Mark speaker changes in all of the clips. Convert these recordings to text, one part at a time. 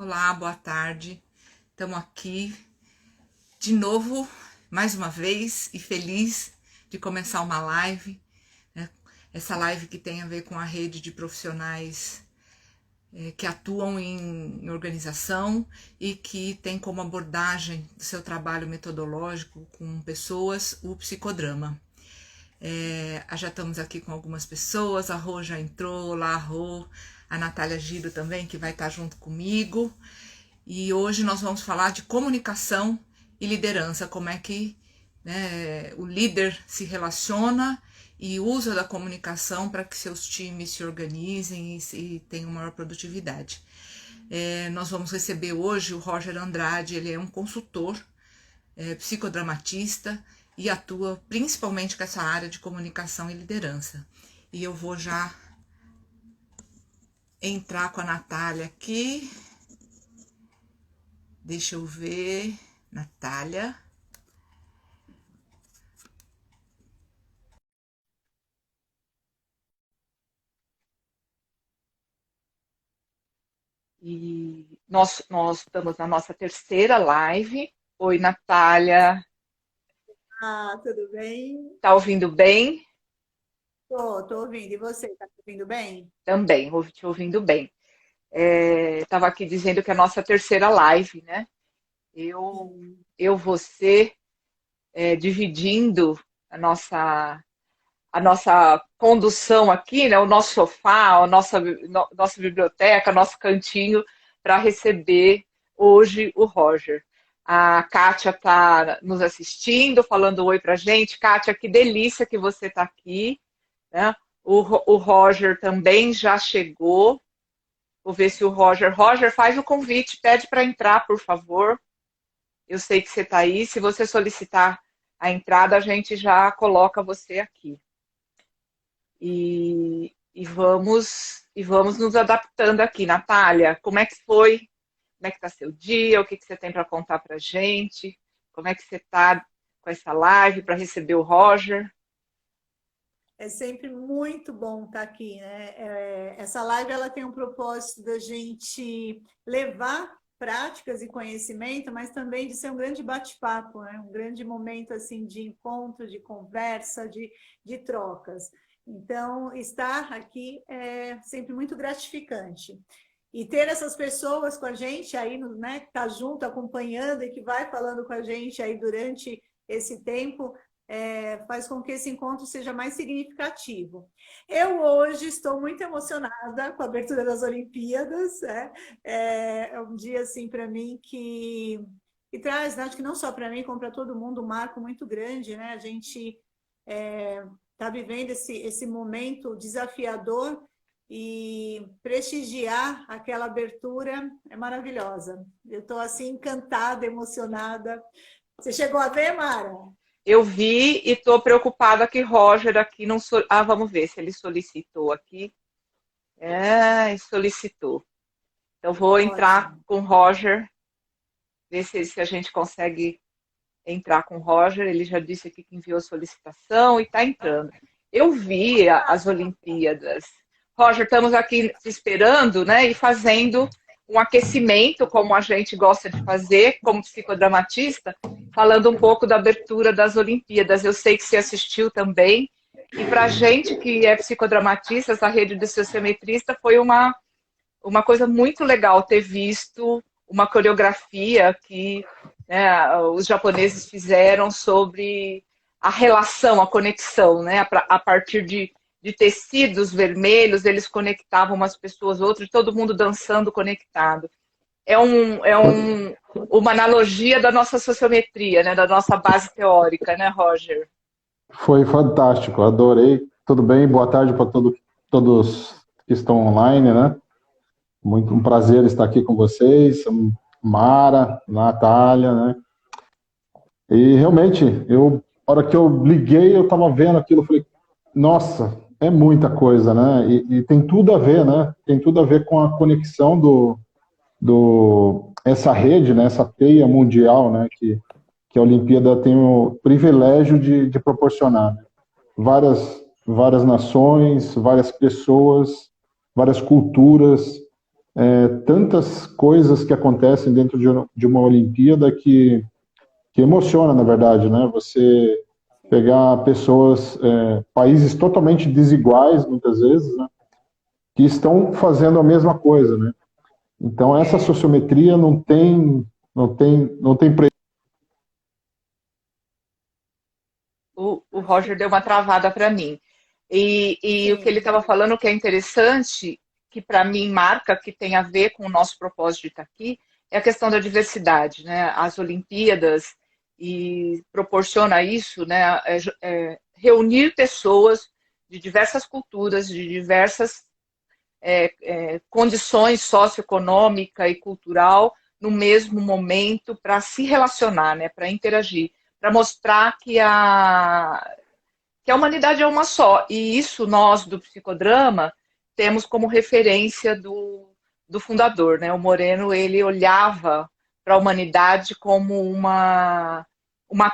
Speaker 1: Olá, boa tarde. Estamos aqui de novo, mais uma vez, e feliz de começar uma live, né? Essa live que tem a ver com a rede de profissionais que atuam em organização e que tem como abordagem do seu trabalho metodológico com pessoas o psicodrama. Já estamos aqui com algumas pessoas, a Rô já entrou, lá a Rô, a Natália Giro também, que vai estar junto comigo. E hoje nós vamos falar de comunicação e liderança, como é que, né, o líder se relaciona e usa da comunicação para que seus times se organizem e tenham maior produtividade. Nós vamos receber hoje o Roger Andrade, ele é um consultor, psicodramatista e atua principalmente com essa área de comunicação e liderança. E eu vou já entrar com a Natália aqui. Deixa eu ver, Natália.
Speaker 2: E nós estamos na nossa terceira live. Oi, Natália.
Speaker 3: Tudo bem?
Speaker 2: Tá ouvindo bem?
Speaker 3: Tô ouvindo. E você, tá me ouvindo bem?
Speaker 2: Também, te ouvindo bem. Estava aqui dizendo que é a nossa terceira live, né? Eu,
Speaker 3: Sim.
Speaker 2: você, dividindo a nossa condução aqui, né? O nosso sofá, nossa biblioteca, nosso cantinho, para receber hoje o Roger. A Kátia está nos assistindo, falando oi para a gente. Kátia, que delícia que você está aqui, né? O Roger também já chegou. Vou ver se o Roger... Roger, faz o convite, pede para entrar, por favor. Eu sei que você está aí. Se você solicitar a entrada, a gente já coloca você aqui. E vamos nos adaptando aqui. Natália, como é que foi? Como é que está seu dia? O que você tem para contar para a gente? Como é que você está com essa live para receber o Roger?
Speaker 3: É sempre muito bom estar aqui, né? Essa live ela tem um propósito da gente levar práticas e conhecimento, mas também de ser um grande bate-papo, né? Um grande momento assim de encontro, de conversa, de trocas. Então, estar aqui é sempre muito gratificante. E ter essas pessoas com a gente aí, né, que está junto, acompanhando e que vai falando com a gente aí durante esse tempo, faz com que esse encontro seja mais significativo. Eu hoje estou muito emocionada com a abertura das Olimpíadas, né? É um dia assim para mim que traz, né, acho que não só para mim, como para todo mundo, um marco muito grande, né? A gente está vivendo esse momento desafiador e prestigiar aquela abertura é maravilhosa. Eu estou assim encantada, emocionada. Você chegou a ver, Mara?
Speaker 2: Eu vi e estou preocupada que Roger aqui não... vamos ver se ele solicitou aqui. Solicitou. Então, vou entrar
Speaker 3: Ótimo.
Speaker 2: com o Roger, ver se a gente consegue entrar com o Roger. Ele já disse aqui que enviou solicitação e está entrando. Eu vi as Olimpíadas. Roger, estamos aqui te esperando, né? E fazendo um aquecimento, como a gente gosta de fazer, como psicodramatista, falando um pouco da abertura das Olimpíadas. Eu sei que você assistiu também. E para a gente que é psicodramatista, essa rede do sociometrista foi uma coisa muito legal ter visto uma coreografia que, né, os japoneses fizeram sobre a relação, a conexão, né? A partir de tecidos vermelhos, eles conectavam umas pessoas outras, todo mundo dançando conectado. Uma analogia da nossa sociometria, né? Da nossa base teórica, né, Roger?
Speaker 4: Foi fantástico, adorei. Tudo bem? Boa tarde para todos que estão online, né? Muito um prazer estar aqui com vocês, Mara, Natália, né? E realmente, na hora que eu liguei, eu estava vendo aquilo, eu falei, nossa, é muita coisa, né? E tem tudo a ver, né? Tem tudo a ver com a conexão essa rede, né? Essa teia mundial, né? Que a Olimpíada tem o privilégio de proporcionar. Várias nações, várias pessoas, várias culturas, tantas coisas que acontecem dentro de uma Olimpíada que emociona, na verdade, né? Você pegar pessoas, países totalmente desiguais, muitas vezes, né? Que estão fazendo a mesma coisa, né? Então, essa sociometria não tem preço.
Speaker 2: O Roger deu uma travada para mim. E o que ele estava falando que é interessante, que para mim marca, que tem a ver com o nosso propósito de estar aqui, é a questão da diversidade, né? As Olimpíadas e proporciona isso, né? Reunir pessoas de diversas culturas, de diversas condições socioeconômica e cultural no mesmo momento para se relacionar, né? Para interagir, para mostrar que a humanidade é uma só. E isso nós, do psicodrama, temos como referência do fundador, né? O Moreno, ele olhava para a humanidade como uma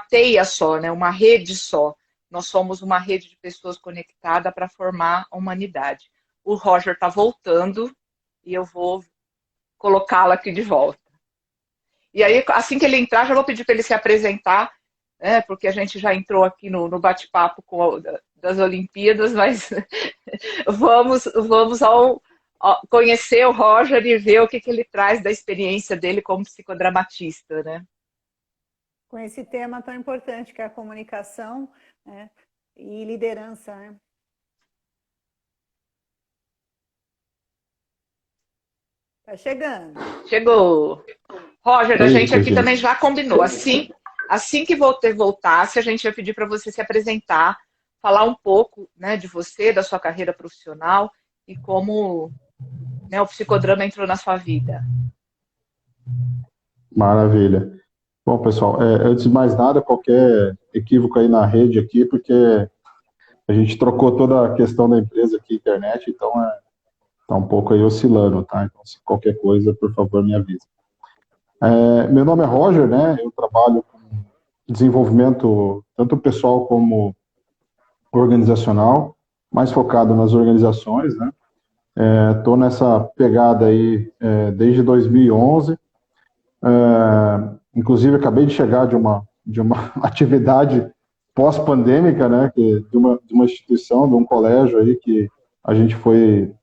Speaker 2: teia só, né? Uma rede só. Nós somos uma rede de pessoas conectadas para formar a humanidade. O Roger está voltando e eu vou colocá-lo aqui de volta. E aí, assim que ele entrar, já vou pedir para ele se apresentar, porque a gente já entrou aqui no bate-papo das Olimpíadas, mas vamos ao conhecer o Roger e ver o que ele traz da experiência dele como psicodramatista, né?
Speaker 3: Com esse tema tão importante que é a comunicação, né, e liderança, né? Tá chegando.
Speaker 2: Chegou. Roger, a gente aqui
Speaker 4: gente.
Speaker 2: também já combinou. Assim que voltasse, a gente vai pedir para você se apresentar, falar um pouco, né, de você, da sua carreira profissional e como, né, o psicodrama entrou na sua vida.
Speaker 4: Maravilha. Bom, pessoal, antes de mais nada, qualquer equívoco aí na rede aqui, porque a gente trocou toda a questão da empresa aqui, internet, então tá um pouco aí oscilando, tá? Então, se qualquer coisa, por favor, me avise. Meu nome é Roger, né? Eu trabalho com desenvolvimento tanto pessoal como organizacional, mais focado nas organizações, né? Tô nessa pegada aí desde 2011. Inclusive, acabei de chegar de uma atividade pós-pandêmica, né? De uma instituição, de um colégio aí que a gente foi,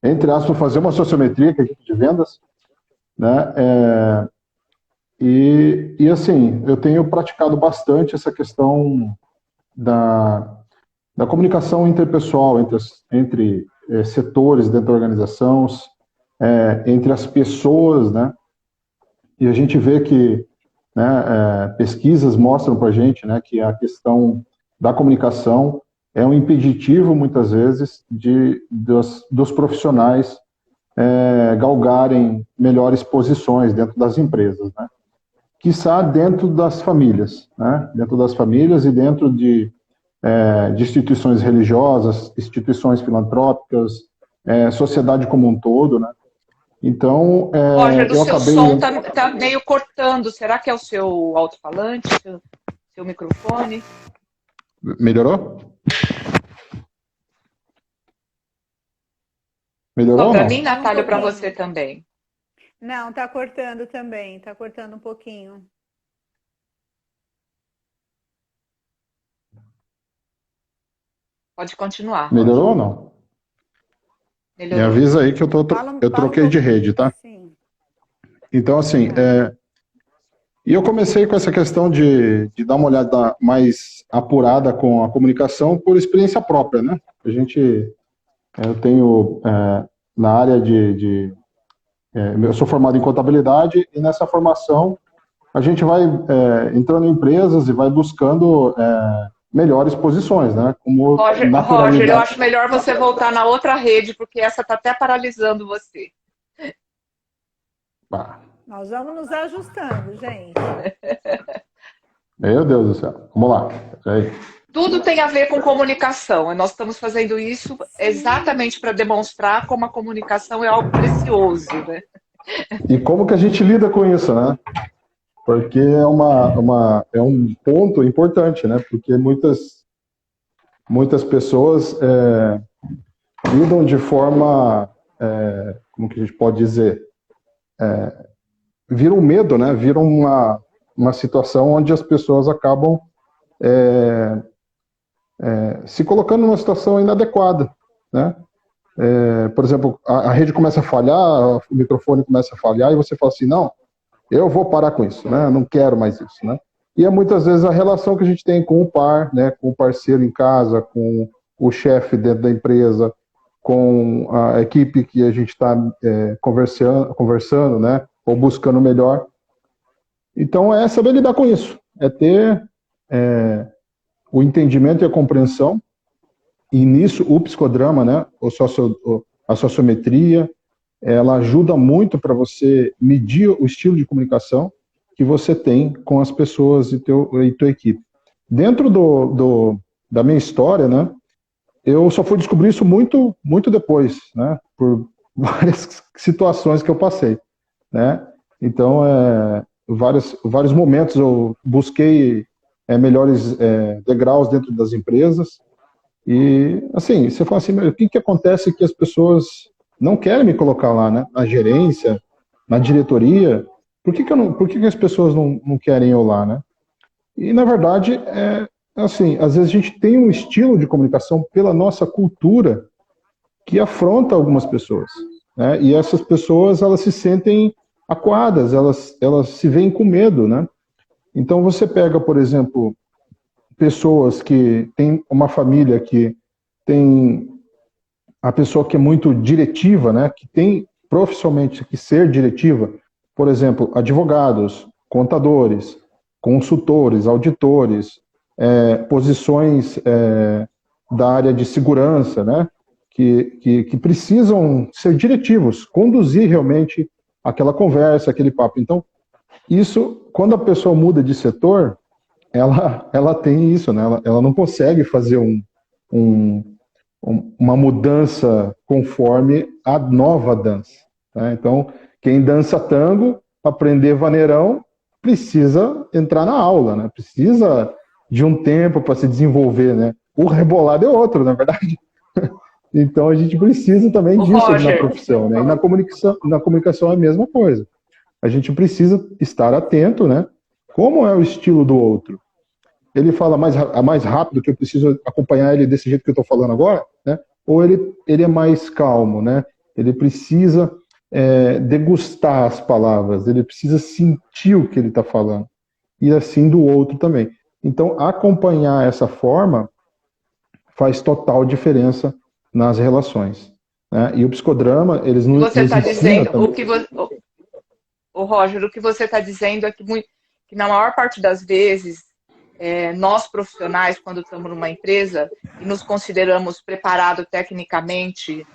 Speaker 4: entre aspas, fazer uma sociometria, que é a equipe de vendas, né? E assim, eu tenho praticado bastante essa questão da comunicação interpessoal entre setores dentro da organização, entre as pessoas, né? E a gente vê que, né, pesquisas mostram para a gente, né, que a questão da comunicação é um impeditivo, muitas vezes, dos profissionais galgarem melhores posições dentro das empresas, né? Quiçá dentro das famílias, né? Dentro das famílias e dentro de instituições religiosas, instituições filantrópicas, sociedade como um todo, né? Então,
Speaker 2: Roger,
Speaker 4: eu
Speaker 2: o seu
Speaker 4: acabei...
Speaker 2: som tá meio cortando. Será que é o seu alto-falante, seu microfone?
Speaker 4: Melhorou? Melhorou
Speaker 2: Só
Speaker 4: ou
Speaker 2: para
Speaker 4: não?
Speaker 2: mim, Natália, para você também.
Speaker 3: Não, tá cortando também, tá cortando um pouquinho.
Speaker 2: Pode continuar,
Speaker 4: Melhorou
Speaker 2: Roger.
Speaker 4: ou não?
Speaker 2: Melhorou.
Speaker 4: Me avisa aí que eu troquei de rede, tá?
Speaker 3: Sim.
Speaker 4: Então, assim, e eu comecei com essa questão de dar uma olhada mais apurada com a comunicação por experiência própria, né? Eu tenho, na área eu sou formado em contabilidade e nessa formação a gente vai entrando em empresas e vai buscando melhores posições, né? Como
Speaker 2: Roger, eu acho melhor você voltar na outra rede, porque essa está até paralisando você.
Speaker 3: Nós vamos nos ajustando, gente.
Speaker 4: Meu Deus do céu. Vamos lá. Aí.
Speaker 2: Tudo tem a ver com comunicação. Nós estamos fazendo isso exatamente para demonstrar como a comunicação é algo precioso, né?
Speaker 4: E como que a gente lida com isso, né? Porque é um ponto importante, né? Porque muitas pessoas lidam de forma como que a gente pode dizer, vira um medo, né? Vira uma situação onde as pessoas acabam se colocando numa situação inadequada, né? Por exemplo, a rede começa a falhar, o microfone começa a falhar, e você fala assim, não, eu vou parar com isso, né? Eu não quero mais isso, né? E é muitas vezes a relação que a gente tem com o par, né? Com o parceiro em casa, com o chefe dentro da empresa, com a equipe que a gente está conversando, né? Ou buscando melhor. Então, é saber lidar com isso. É ter o entendimento e a compreensão. E nisso, o psicodrama, né? A sociometria, ela ajuda muito para você medir o estilo de comunicação que você tem com as pessoas e tua equipe. Dentro da minha história, né? Eu só fui descobrir isso muito, muito depois, né? Por várias situações que eu passei, né? Então, vários momentos eu busquei melhores degraus dentro das empresas. E, assim, você fala assim, o que acontece que as pessoas não querem me colocar lá, né? Na gerência, na diretoria? Por que as pessoas não querem eu lá, né? E, na verdade, assim, às vezes a gente tem um estilo de comunicação pela nossa cultura que afronta algumas pessoas, né? E essas pessoas, elas se sentem acuadas, elas se veem com medo, né? Então, você pega, por exemplo, pessoas que têm uma família que tem a pessoa que é muito diretiva, né? Que tem profissionalmente que ser diretiva, por exemplo, advogados, contadores, consultores, auditores, posições da área de segurança, né? Que precisam ser diretivos, conduzir realmente aquela conversa, aquele papo. Então, isso, quando a pessoa muda de setor, ela tem isso, né? Ela não consegue fazer uma mudança conforme a nova dança, né? Então, quem dança tango, aprender vaneirão, precisa entrar na aula, né? Precisa de um tempo para se desenvolver, né? O rebolado é outro, na verdade. Então, a gente precisa também disso na profissão, né? E na comunicação é a mesma coisa. A gente precisa estar atento, né? Como é o estilo do outro? Ele fala mais rápido, que eu preciso acompanhar ele desse jeito que eu estou falando agora, né? Ou ele é mais calmo, né? Ele precisa degustar as palavras, ele precisa sentir o que ele está falando. E assim do outro também. Então, acompanhar essa forma faz total diferença nas relações, né? E o psicodrama, eles nos
Speaker 2: está dizendo,
Speaker 4: também.
Speaker 2: Roger, o que você está dizendo é que na maior parte das vezes, nós profissionais, quando estamos numa empresa e nos consideramos preparados tecnicamente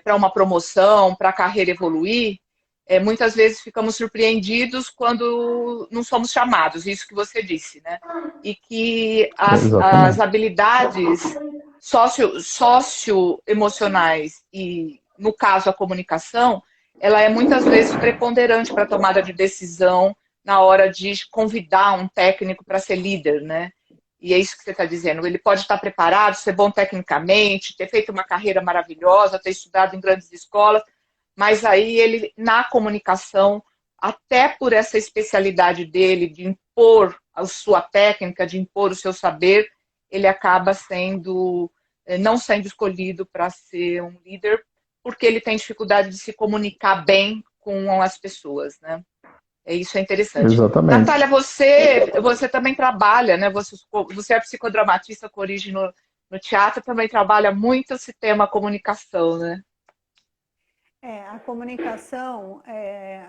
Speaker 2: para uma promoção, para a carreira evoluir, muitas vezes ficamos surpreendidos quando não somos chamados, isso que você disse, né? E que as habilidades socioemocionais e, no caso, a comunicação, ela é muitas vezes preponderante para a tomada de decisão na hora de convidar um técnico para ser líder, né? E é isso que você está dizendo. Ele pode estar preparado, ser bom tecnicamente, ter feito uma carreira maravilhosa, ter estudado em grandes escolas, mas aí ele, na comunicação, até por essa especialidade dele de impor a sua técnica, de impor o seu saber, ele acaba não sendo escolhido para ser um líder, porque ele tem dificuldade de se comunicar bem com as pessoas, né? Isso é interessante.
Speaker 4: Exatamente.
Speaker 2: Natália, você também trabalha, né? Você é psicodramatista com origem no teatro, também trabalha muito esse tema comunicação, né?
Speaker 3: A comunicação,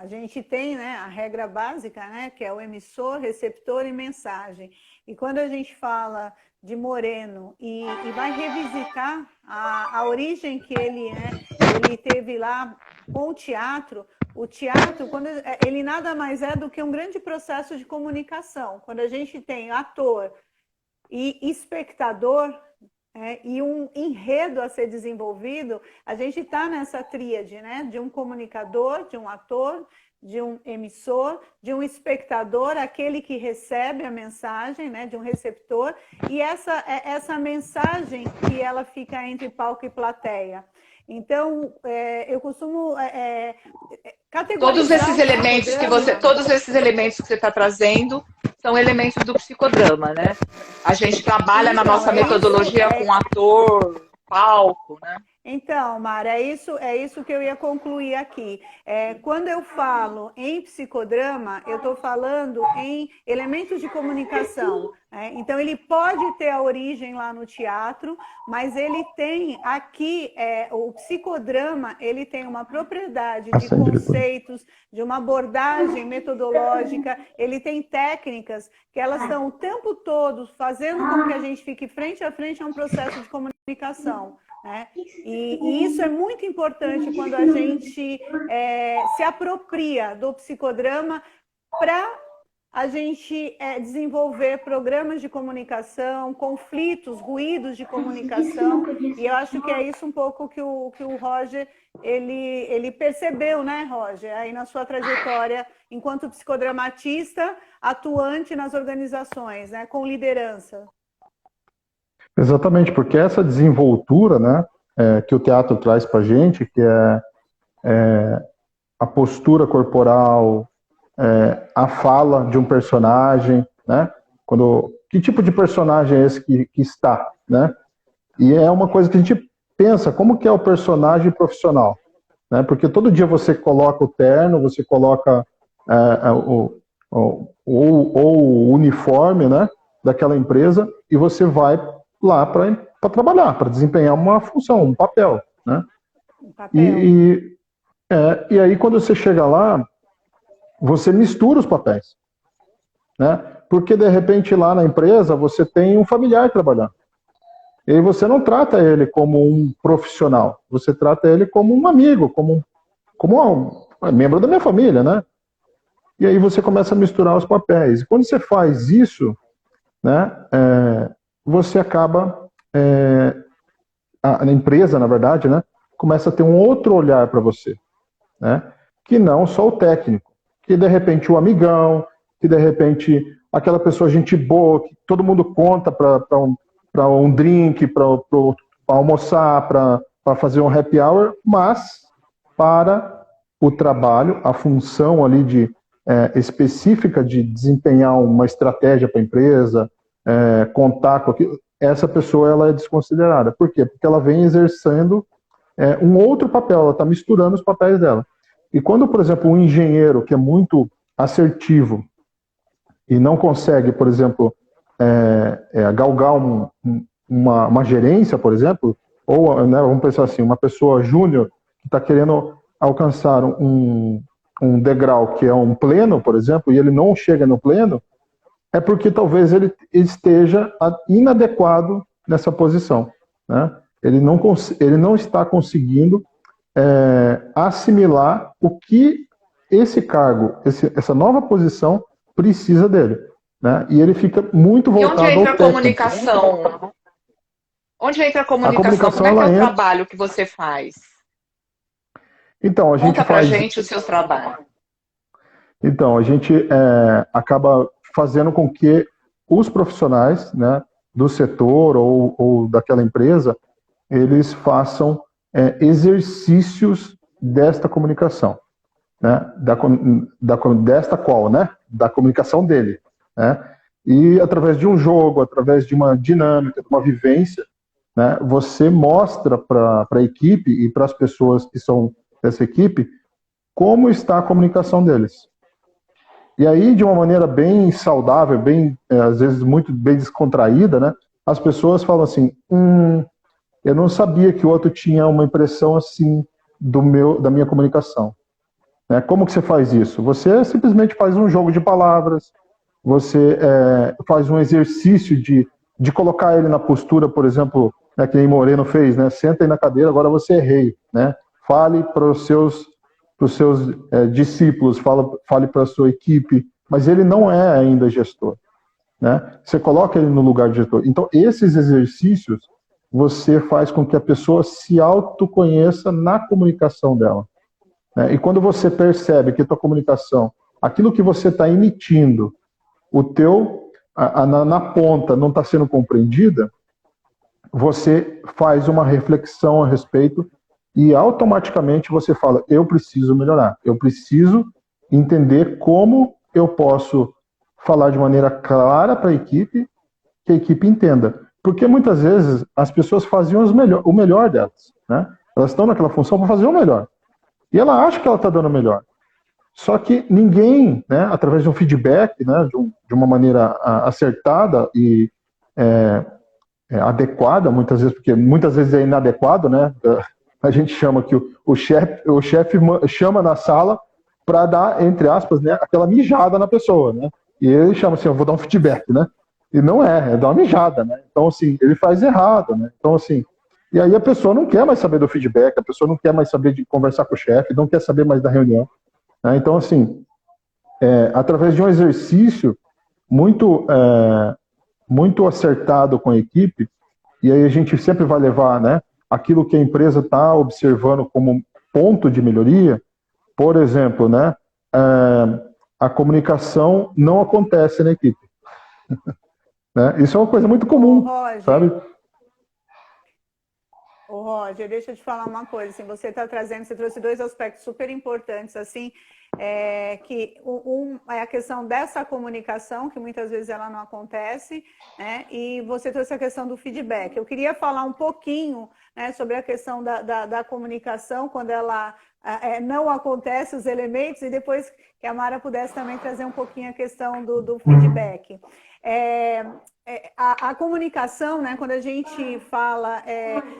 Speaker 3: a gente tem, né, a regra básica, né, que é o emissor, receptor e mensagem. E quando a gente fala de Moreno e vai revisitar a origem que ele teve lá com o teatro, ele nada mais é do que um grande processo de comunicação. Quando a gente tem ator e espectador, e um enredo a ser desenvolvido, a gente está nessa tríade, né? De um comunicador, de um ator, de um emissor, de um espectador, aquele que recebe a mensagem, né? De um receptor, e essa mensagem que ela fica entre palco e plateia. Então, eu costumo categorizar
Speaker 2: Todos esses elementos que você está trazendo são elementos do psicodrama, né? A gente trabalha na nossa metodologia com ator, palco, né?
Speaker 3: Então, Mara, é isso que eu ia concluir aqui. Quando eu falo em psicodrama, eu estou falando em elementos de comunicação. Então, ele pode ter a origem lá no teatro, mas ele tem aqui, o psicodrama, ele tem uma propriedade de conceitos, de uma abordagem metodológica, ele tem técnicas que elas estão o tempo todo fazendo com que a gente fique frente a frente a um processo de comunicação. E isso é muito importante quando a gente se apropria do psicodrama para a gente desenvolver programas de comunicação, conflitos, ruídos de comunicação, e eu acho que é isso um pouco que o Roger ele percebeu, né, Roger, aí na sua trajetória enquanto psicodramatista atuante nas organizações, né, com liderança.
Speaker 4: Exatamente, porque essa desenvoltura, né, que o teatro traz para a gente, que é a postura corporal, a fala de um personagem, né? Que tipo de personagem é esse que está, né? E é uma coisa que a gente pensa, como que é o personagem profissional, né? Porque todo dia você coloca o terno, você coloca o uniforme, né, daquela empresa, e você vai lá para trabalhar, para desempenhar uma função, um papel, né?
Speaker 3: Um papel.
Speaker 4: E aí quando você chega lá, você mistura os papéis, né? Porque de repente lá na empresa você tem um familiar trabalhando. E aí você não trata ele como um profissional, você trata ele como um amigo, como um membro da minha família, né? E aí você começa a misturar os papéis. E quando você faz isso, né, você acaba, a empresa, na verdade, né, começa a ter um outro olhar para você, né? Que não só o técnico, que de repente o amigão, que de repente aquela pessoa gente boa, que todo mundo conta para um drink, para almoçar, para fazer um happy hour, mas para o trabalho, a função ali específica de desempenhar uma estratégia para a empresa, contar com aquilo, essa pessoa ela é desconsiderada. Por quê? Porque ela vem exercendo um outro papel, ela está misturando os papéis dela. E quando, por exemplo, um engenheiro que é muito assertivo e não consegue, por exemplo, galgar uma gerência, por exemplo, ou, né, vamos pensar assim, uma pessoa júnior que está querendo alcançar um degrau que é um pleno, por exemplo, e ele não chega no pleno, é porque talvez ele esteja inadequado nessa posição, né? Ele não está conseguindo assimilar o que esse cargo, essa nova posição precisa dele, né? E ele fica muito voltado ao técnico.
Speaker 2: E onde entra a comunicação? Onde entra a comunicação? Como é que é o trabalho que você faz?
Speaker 4: Então,
Speaker 2: conta pra gente os seus trabalhos.
Speaker 4: Então, a gente acaba fazendo com que os profissionais, né, do setor ou daquela empresa, eles façam exercícios desta comunicação, né, desta qual, né, da comunicação dele, né, e através de um jogo, através de uma dinâmica, de uma vivência, né, você mostra para a equipe e para as pessoas que são dessa equipe como está a comunicação deles. E aí, de uma maneira bem saudável, bem, às vezes muito bem descontraída, né, as pessoas falam assim, eu não sabia que o outro tinha uma impressão assim da minha comunicação. Né? Como que você faz isso? Você simplesmente faz um jogo de palavras, você faz um exercício de colocar ele na postura, por exemplo, né, que nem Moreno fez, né? Senta aí na cadeira, agora você é rei, né? Fale para os seus discípulos, fale para a sua equipe, mas ele não é ainda gestor, né? Você coloca ele no lugar de gestor. Então, esses exercícios você faz com que a pessoa se autoconheça na comunicação dela, né? E quando você percebe que a tua comunicação, aquilo que você está emitindo, na ponta não está sendo compreendida, você faz uma reflexão a respeito e automaticamente você fala, eu preciso melhorar, eu preciso entender como eu posso falar de maneira clara para a equipe, que a equipe entenda. Porque muitas vezes as pessoas faziam o melhor delas, né? Elas estão naquela função para fazer o melhor. E ela acha que ela está dando o melhor. Só que ninguém, né, através de um feedback, né, de uma maneira acertada e adequada, muitas vezes, porque muitas vezes é inadequado, né? A gente chama que o chefe chama na sala para dar, entre aspas, né, aquela mijada na pessoa, né? E ele chama assim, eu vou dar um feedback, né? E não é dar uma mijada, né? Então, assim, ele faz errado, né? Então, assim, e aí a pessoa não quer mais saber do feedback, a pessoa não quer mais saber de conversar com o chefe, não quer saber mais da reunião, né? Então, assim, através de um exercício muito, muito acertado com a equipe, e aí a gente sempre vai levar, né, aquilo que a empresa está observando como ponto de melhoria. Por exemplo, né, a comunicação não acontece na equipe. Né? Isso é uma coisa muito comum,
Speaker 3: Roger,
Speaker 4: sabe?
Speaker 3: Roger, deixa eu te falar uma coisa. Assim, você trouxe dois aspectos super importantes, assim, que é a questão dessa comunicação, que muitas vezes ela não acontece, né? E você trouxe a questão do feedback. Eu queria falar um pouquinho, né, sobre a questão da comunicação, quando ela não acontece, os elementos, e depois que a Mara pudesse também trazer um pouquinho a questão do feedback. A comunicação, né, quando a gente fala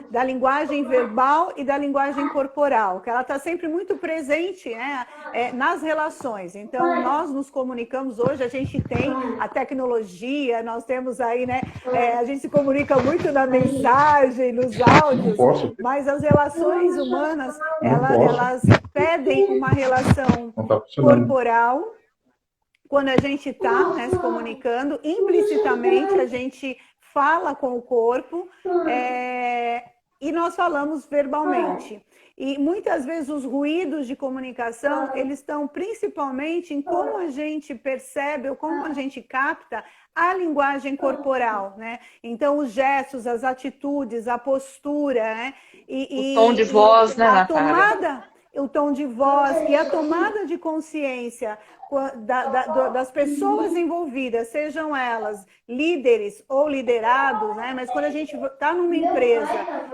Speaker 3: da linguagem verbal e da linguagem corporal, que ela está sempre muito presente, né, nas relações. Então, nós nos comunicamos hoje, a gente tem a tecnologia, nós temos aí, né, a gente se comunica muito na mensagem, nos áudios, mas as relações humanas, elas pedem uma relação corporal. Quando a gente está, né, se comunicando, implicitamente a gente fala com o corpo e nós falamos verbalmente. E muitas vezes os ruídos de comunicação, eles estão principalmente em como a gente percebe ou como a gente capta a linguagem corporal, né? Então, os gestos, as atitudes, a postura, né?
Speaker 2: O tom de voz, né, Natália?
Speaker 3: O tom de voz e a tomada de consciência das pessoas envolvidas, sejam elas líderes ou liderados, né? Mas quando a gente está numa empresa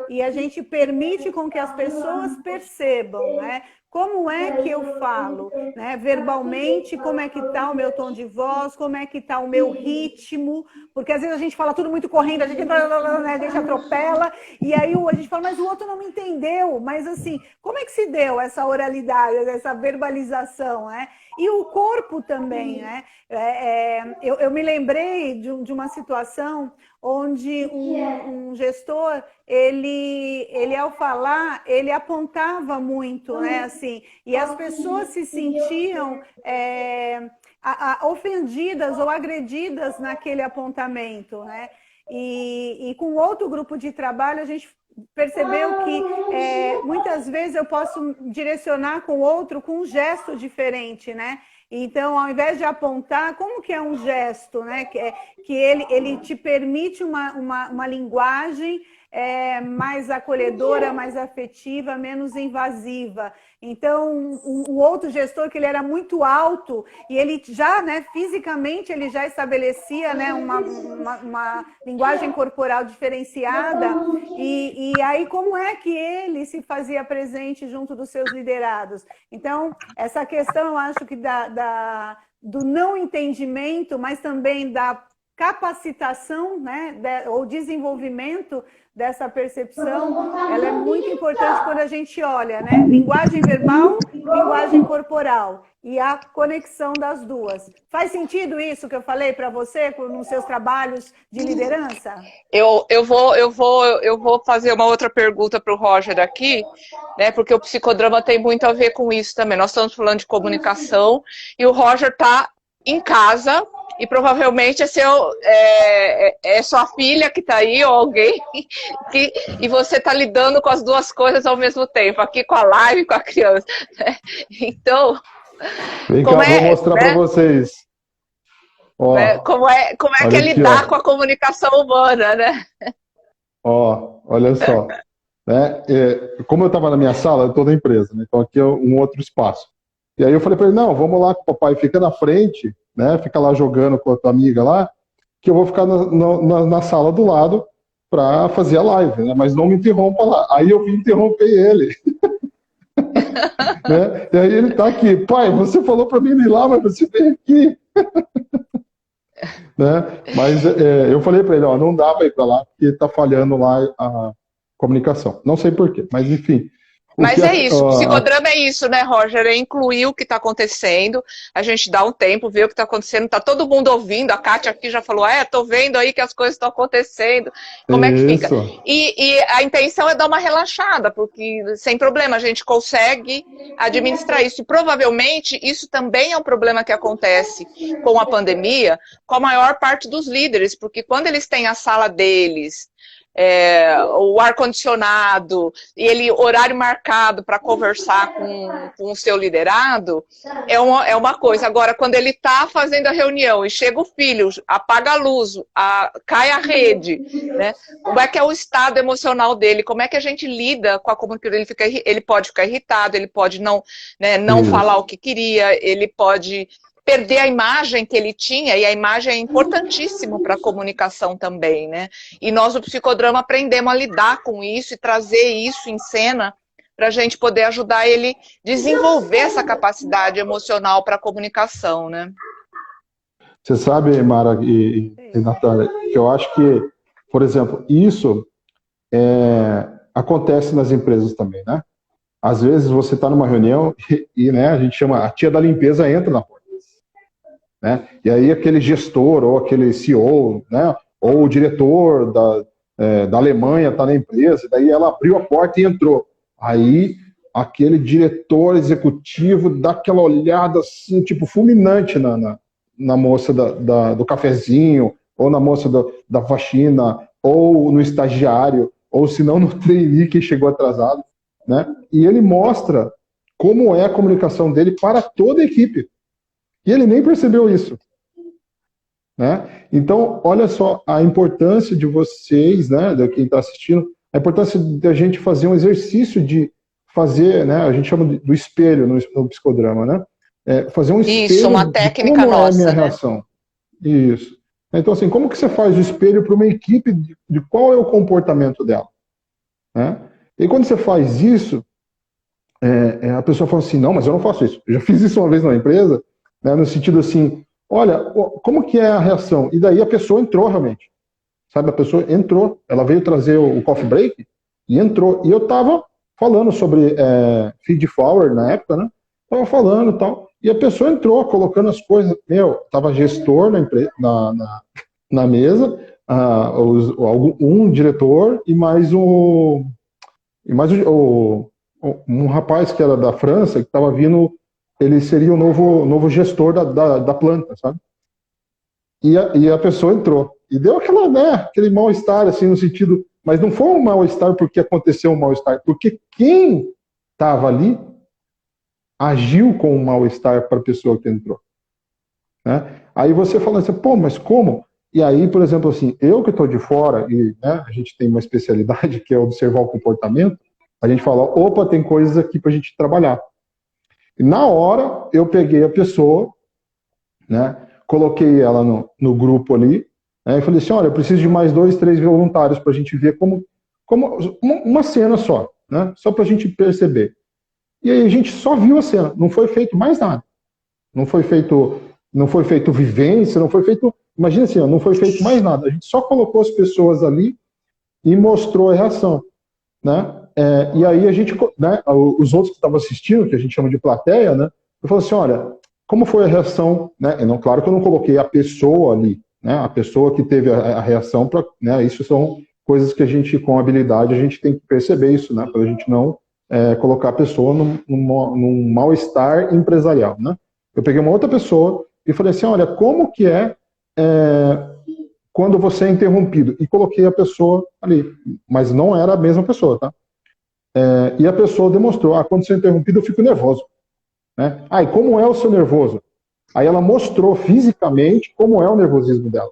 Speaker 3: e a gente permite com que as pessoas percebam, né, como é que eu falo, né, verbalmente, como é que está o meu tom de voz, como é que está o meu ritmo, porque às vezes a gente fala tudo muito correndo, a gente, né, a gente atropela, e aí a gente fala, mas o outro não me entendeu, mas assim, como é que se deu essa oralidade, essa verbalização, né? E o corpo também, né? Eu me lembrei de uma situação onde um gestor, ele ao falar, ele apontava muito, né? Assim, e as pessoas se sentiam ofendidas ou agredidas naquele apontamento, né? E com outro grupo de trabalho, a gente percebeu que muitas vezes eu posso direcionar com o outro com um gesto diferente, né? Então, ao invés de apontar, como que é um gesto, né? Que ele te permite uma linguagem mais acolhedora, mais afetiva, menos invasiva. Então, o outro gestor, que ele era muito alto, e ele já, né, fisicamente, ele já estabelecia, né, uma linguagem corporal diferenciada, e aí como é que ele se fazia presente junto dos seus liderados? Então, essa questão, eu acho que do não entendimento, mas também da capacitação, né, ou desenvolvimento dessa percepção, ela é muito importante quando a gente olha, né? Linguagem verbal, linguagem corporal e a conexão das duas. Faz sentido isso que eu falei para você nos seus trabalhos de liderança?
Speaker 2: Eu vou fazer uma outra pergunta para o Roger aqui, né? Porque o psicodrama tem muito a ver com isso também. Nós estamos falando de comunicação e o Roger está em casa. E provavelmente é sua filha que está aí, ou alguém, e você está lidando com as duas coisas ao mesmo tempo, aqui com a live e com a criança. Né? Então,
Speaker 4: vem cá, vou mostrar, né, para vocês. Ó,
Speaker 2: como é que é lidar com a comunicação humana, né?
Speaker 4: Ó, olha só. né? Como eu estava na minha sala, eu estou na empresa, né? Então aqui é um outro espaço. E aí eu falei para ele, não, vamos lá com o papai, fica na frente, né? Fica lá jogando com a tua amiga lá, que eu vou ficar na sala do lado para fazer a live, né? Mas não me interrompa lá. Aí eu vim interromper ele. Né? E aí ele tá aqui, pai, você falou para mim ir lá, mas você veio aqui. Né? Mas eu falei para ele, ó, não dá para ir para lá, porque tá falhando lá a comunicação. Não sei por quê, mas enfim.
Speaker 2: Mas é isso, o psicodrama é isso, né, Roger? É incluir o que está acontecendo, a gente dá um tempo, vê o que está acontecendo, tá todo mundo ouvindo, a Kátia aqui já falou, tô vendo aí que as coisas estão acontecendo, como é que fica? E a intenção é dar uma relaxada, porque sem problema, a gente consegue administrar isso, e provavelmente isso também é um problema que acontece com a pandemia, com a maior parte dos líderes, porque quando eles têm a sala deles, o ar-condicionado e horário marcado para conversar com o seu liderado, é uma coisa. Agora, quando ele está fazendo a reunião e chega o filho, apaga a luz, cai a rede, né? Como é que é o estado emocional dele? Como é que a gente lida com a comunicação? Ele pode ficar irritado, ele pode não falar o que queria, ele pode perder a imagem que ele tinha, e a imagem é importantíssimo para a comunicação também, né? E nós, do psicodrama, aprendemos a lidar com isso e trazer isso em cena para a gente poder ajudar ele a desenvolver essa capacidade emocional para a comunicação, né?
Speaker 4: Você sabe, Mara e Natália, que eu acho que, por exemplo, isso acontece nas empresas também, né? Às vezes você está numa reunião e né, a gente chama, a tia da limpeza entra na porta. Né? E aí aquele gestor, ou aquele CEO, né? Ou o diretor da Alemanha está na empresa, daí ela abriu a porta e entrou. Aí aquele diretor executivo dá aquela olhada assim, tipo, fulminante na moça do cafezinho, ou na moça da faxina, ou no estagiário, ou se não no trainee que chegou atrasado. Né? E ele mostra como é a comunicação dele para toda a equipe. E ele nem percebeu isso. Né? Então, olha só a importância de vocês, né, de quem está assistindo, a importância da gente fazer um exercício de fazer, né, a gente chama do espelho no psicodrama, né? Fazer um espelho
Speaker 2: isso, uma técnica
Speaker 4: de como
Speaker 2: nossa,
Speaker 4: é a minha
Speaker 2: né?
Speaker 4: reação. Isso. Então, assim, como que você faz o espelho para uma equipe de qual é o comportamento dela? Né? E quando você faz isso, a pessoa fala assim, não, mas eu não faço isso. Eu já fiz isso uma vez na empresa, né, no sentido assim, olha, como que é a reação? E daí a pessoa entrou realmente. Sabe, a pessoa entrou, ela veio trazer o coffee break e entrou. E eu estava falando sobre feed forward na época, né? Estava falando e tal. E a pessoa entrou, colocando as coisas. Estava gestor na mesa, um diretor e mais um rapaz que era da França, que estava vindo. Ele seria o novo gestor da planta, sabe? E a pessoa entrou. E deu aquele mal-estar, assim, no sentido... Mas não foi um mal-estar porque aconteceu um mal-estar, porque quem estava ali agiu com um mal-estar para a pessoa que entrou. Né? Aí você fala assim, pô, mas como? E aí, por exemplo, assim, eu que estou de fora, e né, a gente tem uma especialidade que é observar o comportamento, a gente fala, opa, tem coisas aqui para a gente trabalhar. E na hora, eu peguei a pessoa, né, coloquei ela no grupo ali, né, e falei assim, olha, eu preciso de mais 2, 3 voluntários para a gente ver como uma cena só, né, só para a gente perceber. E aí a gente só viu a cena, não foi feito mais nada. Não foi feito vivência, não foi feito... Imagina assim, não foi feito mais nada. A gente só colocou as pessoas ali e mostrou a reação, né? E aí a gente, né, os outros que estavam assistindo, que a gente chama de plateia, né, eu falei assim, olha, como foi a reação, né? E não, claro que eu não coloquei a pessoa ali, né, a pessoa que teve a reação, né, isso são coisas que a gente, com habilidade, a gente tem que perceber isso, né, para a gente não colocar a pessoa num mal-estar empresarial, né. Eu peguei uma outra pessoa e falei assim, olha, como que quando você é interrompido? E coloquei a pessoa ali, mas não era a mesma pessoa, tá? E a pessoa demonstrou, quando você é interrompido eu fico nervoso. Né? E como é o seu nervoso? Aí ela mostrou fisicamente como é o nervosismo dela.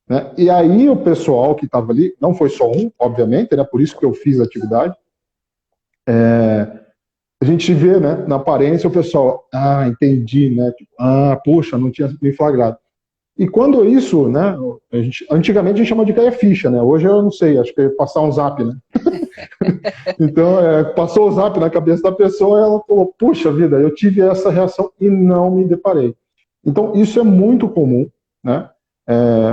Speaker 4: né? E aí o pessoal que estava ali, não foi só um, obviamente, né? Por isso que eu fiz a atividade, a gente vê, né, na aparência o pessoal, entendi, né? Tipo, puxa, não tinha me flagrado. E quando isso, né, antigamente a gente chamava de cair a ficha, né? Hoje eu não sei, acho que é passar um zap, né? Então, passou o zap na cabeça da pessoa e ela falou, puxa vida, eu tive essa reação e não me deparei. Então, isso é muito comum, né?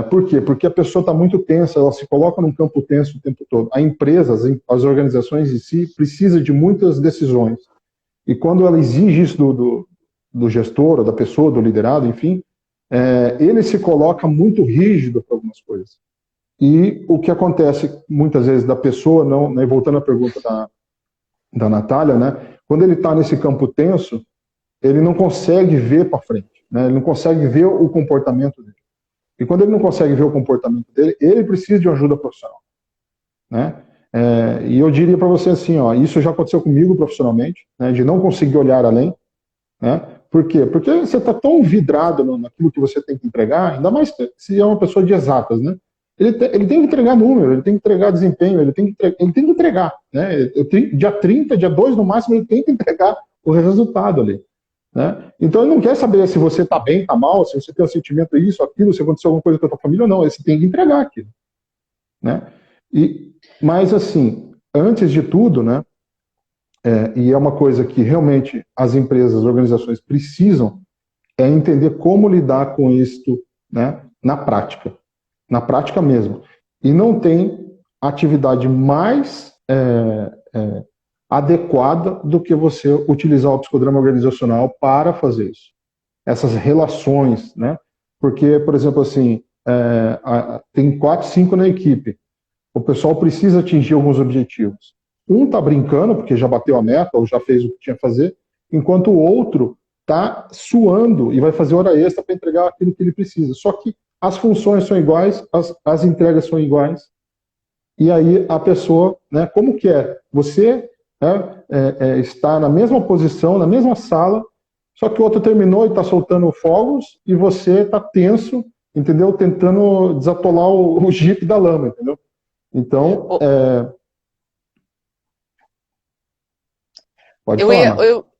Speaker 4: Por quê? Porque a pessoa está muito tensa, ela se coloca num campo tenso o tempo todo. A empresa, as organizações em si, precisa de muitas decisões. E quando ela exige isso do gestor, ou da pessoa, do liderado, enfim, ele se coloca muito rígido para algumas coisas. E o que acontece muitas vezes da pessoa, não, né, voltando à pergunta da Natália, né, quando ele está nesse campo tenso, ele não consegue ver para frente, né, ele não consegue ver o comportamento dele. E quando ele não consegue ver o comportamento dele, ele precisa de uma ajuda profissional, né? E eu diria para você assim, ó, isso já aconteceu comigo profissionalmente, né, de não conseguir olhar além, né? Por quê? Porque você está tão vidrado naquilo que você tem que entregar, ainda mais se é uma pessoa de exatas, né? Ele tem que entregar número, ele tem que entregar desempenho, ele tem que entregar, né? Dia 30, dia 2 no máximo, ele tem que entregar o resultado ali, né? Então ele não quer saber se você está bem, está mal, se você tem um sentimento isso, aquilo, se aconteceu alguma coisa com a tua família ou não, você tem que entregar aquilo, né? Mas assim, antes de tudo, né? E é uma coisa que realmente as empresas, as organizações precisam entender como lidar com isso, né, na prática mesmo. E não tem atividade mais adequada do que você utilizar o psicodrama organizacional para fazer isso. Essas relações, né? Porque, por exemplo, assim, tem 4, 5 na equipe. O pessoal precisa atingir alguns objetivos. Um está brincando, porque já bateu a meta, ou já fez o que tinha que fazer, enquanto o outro está suando e vai fazer hora extra para entregar aquilo que ele precisa. Só que as funções são iguais, as entregas são iguais, e aí a pessoa, né, como que é? Você está na mesma posição, na mesma sala, só que o outro terminou e está soltando fogos, e você está tenso, entendeu? Tentando desatolar o jipe da lama, entendeu? Então, pode falar,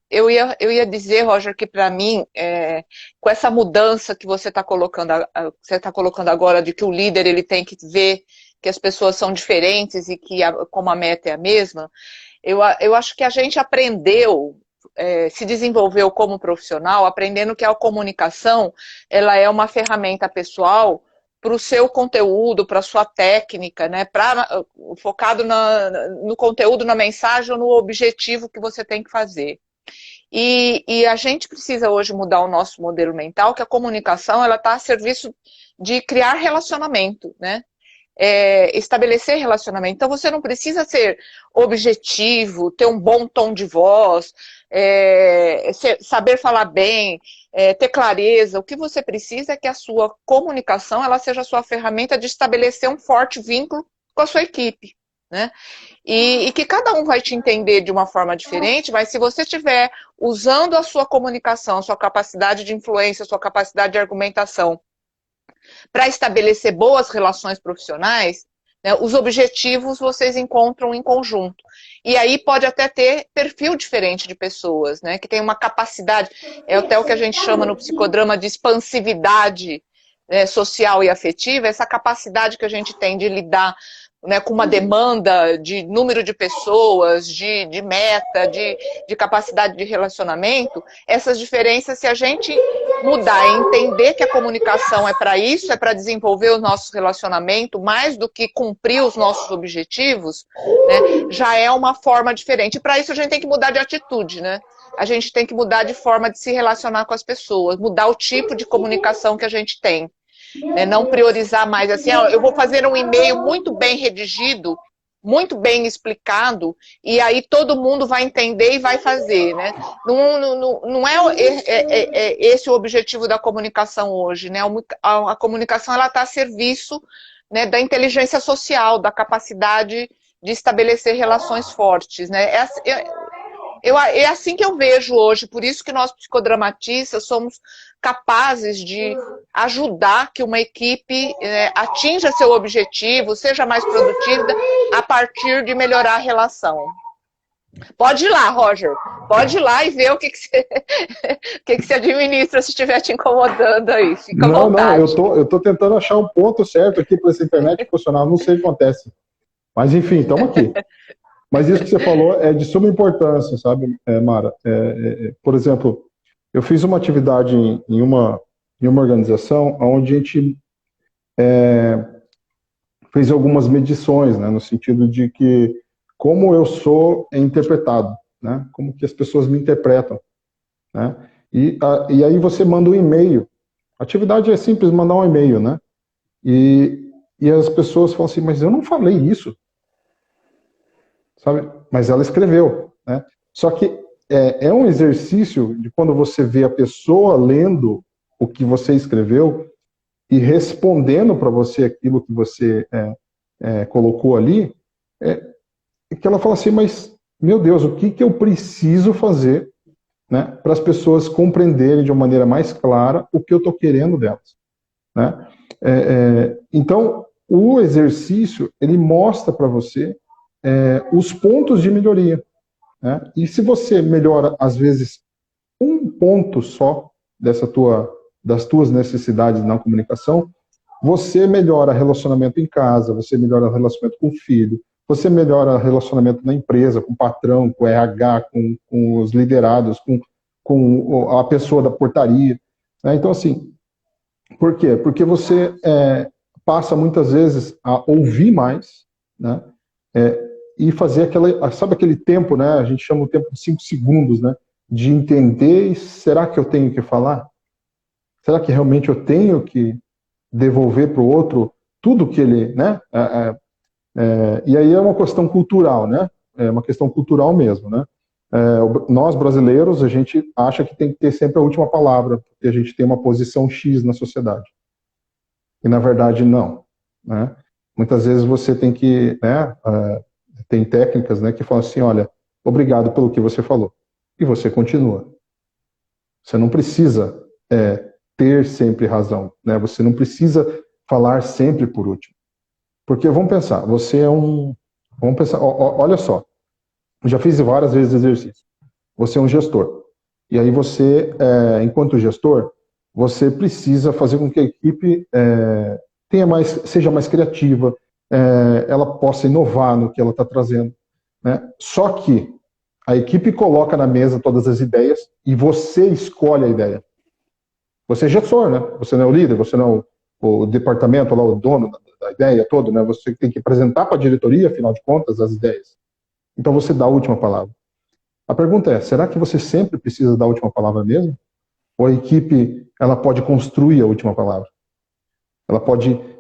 Speaker 2: eu ia dizer, Roger, que para mim, com essa mudança que você está colocando agora, de que o líder ele tem que ver que as pessoas são diferentes e que como a meta é a mesma, eu acho que a gente aprendeu, se desenvolveu como profissional, aprendendo que a comunicação ela é uma ferramenta pessoal para o seu conteúdo, para a sua técnica, né? Focado no conteúdo, na mensagem ou no objetivo que você tem que fazer. E a gente precisa hoje mudar o nosso modelo mental, que a comunicação ela está a serviço de criar relacionamento, né? Estabelecer relacionamento. Então você não precisa ser objetivo, ter um bom tom de voz, saber falar bem, ter clareza. O que você precisa é que a sua comunicação ela seja a sua ferramenta de estabelecer um forte vínculo com a sua equipe, né? E que cada um vai te entender de uma forma diferente, mas se você estiver usando a sua comunicação, a sua capacidade de influência, a sua capacidade de argumentação para estabelecer boas relações profissionais, né, os objetivos vocês encontram em conjunto. E aí pode até ter perfil diferente de pessoas, né, que tem uma capacidade, até o que a gente chama no psicodrama de expansividade, né, social e afetiva, essa capacidade que a gente tem de lidar, né, com uma demanda de número de pessoas, de meta, de capacidade de relacionamento, essas diferenças, se a gente mudar e entender que a comunicação é para isso, é para desenvolver o nosso relacionamento, mais do que cumprir os nossos objetivos, né, já é uma forma diferente. E para isso a gente tem que mudar de atitude, né? A gente tem que mudar de forma de se relacionar com as pessoas, mudar o tipo de comunicação que a gente tem. Não priorizar mais assim, eu vou fazer um e-mail muito bem redigido, muito bem explicado, e aí todo mundo vai entender e vai fazer, né? Não é esse o objetivo da comunicação hoje, né? A comunicação ela está a serviço, né, da inteligência social, da capacidade de estabelecer relações fortes, né? É assim que eu vejo hoje, por isso que nós psicodramatistas somos capazes de ajudar que uma equipe atinja seu objetivo, seja mais produtiva, a partir de melhorar a relação. Pode ir lá, Roger. Pode ir lá e ver o que você, o que você administra se estiver te incomodando aí. Fica à vontade.
Speaker 4: Não, eu tô tentando achar um ponto certo aqui para essa internet funcionar. Não sei o que acontece. Mas, enfim, estamos aqui. Mas isso que você falou é de suma importância, sabe, Mara? Por exemplo, eu fiz uma atividade em uma organização onde a gente fez algumas medições, né, no sentido de que como eu sou interpretado, né, como que as pessoas me interpretam, né, e aí você manda um e-mail. A atividade é simples, mandar um e-mail, né, e as pessoas falam assim, mas eu não falei isso, sabe? Mas ela escreveu, né? Só que é um exercício de quando você vê a pessoa lendo o que você escreveu e respondendo para você aquilo que você colocou ali, que ela fala assim, mas, meu Deus, o que eu preciso fazer, né, para as pessoas compreenderem de uma maneira mais clara o que eu estou querendo delas, né? Então, o exercício, ele mostra para você os pontos de melhoria, né? E se você melhora, às vezes, um ponto só das tuas necessidades na comunicação, você melhora relacionamento em casa, você melhora relacionamento com o filho, você melhora relacionamento na empresa, com o patrão, com o RH, com os liderados, com a pessoa da portaria, né? Então, assim, por quê? Porque você passa muitas vezes a ouvir mais, né? E fazer sabe aquele tempo, né? A gente chama o tempo de 5 segundos, né? De entender, será que eu tenho que falar? Será que realmente eu tenho que devolver para o outro tudo que ele, né? E aí é uma questão cultural, né? É uma questão cultural mesmo, né? Nós brasileiros, a gente acha que tem que ter sempre a última palavra, porque a gente tem uma posição X na sociedade. E na verdade não, né? Muitas vezes você tem que, né? Tem técnicas, né, que falam assim, olha, obrigado pelo que você falou. E você continua. Você não precisa ter sempre razão, né? Você não precisa falar sempre por último. Porque vamos pensar, vamos pensar, olha só, eu já fiz várias vezes exercício. Você é um gestor. E aí você, enquanto gestor, você precisa fazer com que a equipe seja mais criativa, ela possa inovar no que ela está trazendo, né? Só que a equipe coloca na mesa todas as ideias e você escolhe a ideia. Você é gestor, né? Você não é o líder, você não é o departamento, lá, o dono da ideia toda, né? Você tem que apresentar para a diretoria, afinal de contas, as ideias. Então você dá a última palavra. A pergunta é, será que você sempre precisa dar a última palavra mesmo? Ou a equipe, ela pode construir a última palavra? Ela pode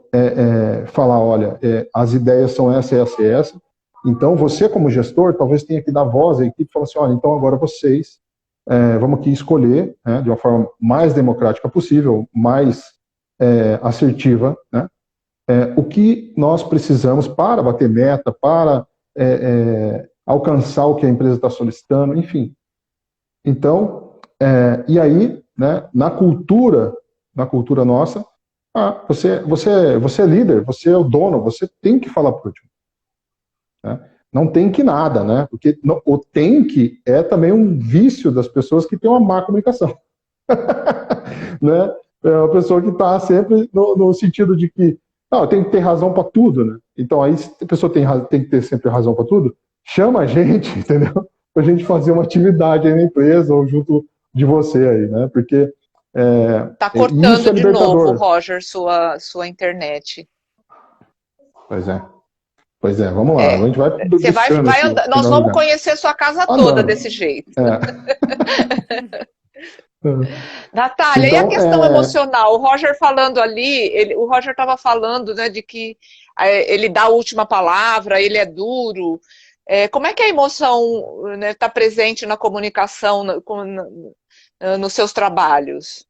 Speaker 4: falar, olha, as ideias são essa, essa e essa. Então, você como gestor, talvez tenha que dar voz à equipe e falar assim, olha, então agora vocês, vamos aqui escolher, né, de uma forma mais democrática possível, mais assertiva, né, o que nós precisamos para bater meta, para alcançar o que a empresa está solicitando, enfim. Então, e aí, né, na cultura nossa, você é líder, você é o dono, você tem que falar por último. Né? Não tem que nada, né? Porque o tem que é também um vício das pessoas que têm uma má comunicação. Né? É uma pessoa que está sempre no sentido de que não, tem que ter razão para tudo, né? Então aí se a pessoa tem que ter sempre razão para tudo, chama a gente, entendeu? Para a gente fazer uma atividade aí na empresa ou junto de você aí, né? Porque
Speaker 2: tá cortando
Speaker 4: isso é
Speaker 2: de
Speaker 4: libertador.
Speaker 2: novo, Roger, sua internet.
Speaker 4: Pois é, vamos lá. A gente vai
Speaker 2: Você vai andar. Nós vamos conhecer sua casa toda desse jeito. Natália, então, e a questão emocional? O Roger falando ali, o Roger estava falando, né, de que ele dá a última palavra, ele é duro. Como é que a emoção, né, está presente na comunicação, nos seus trabalhos?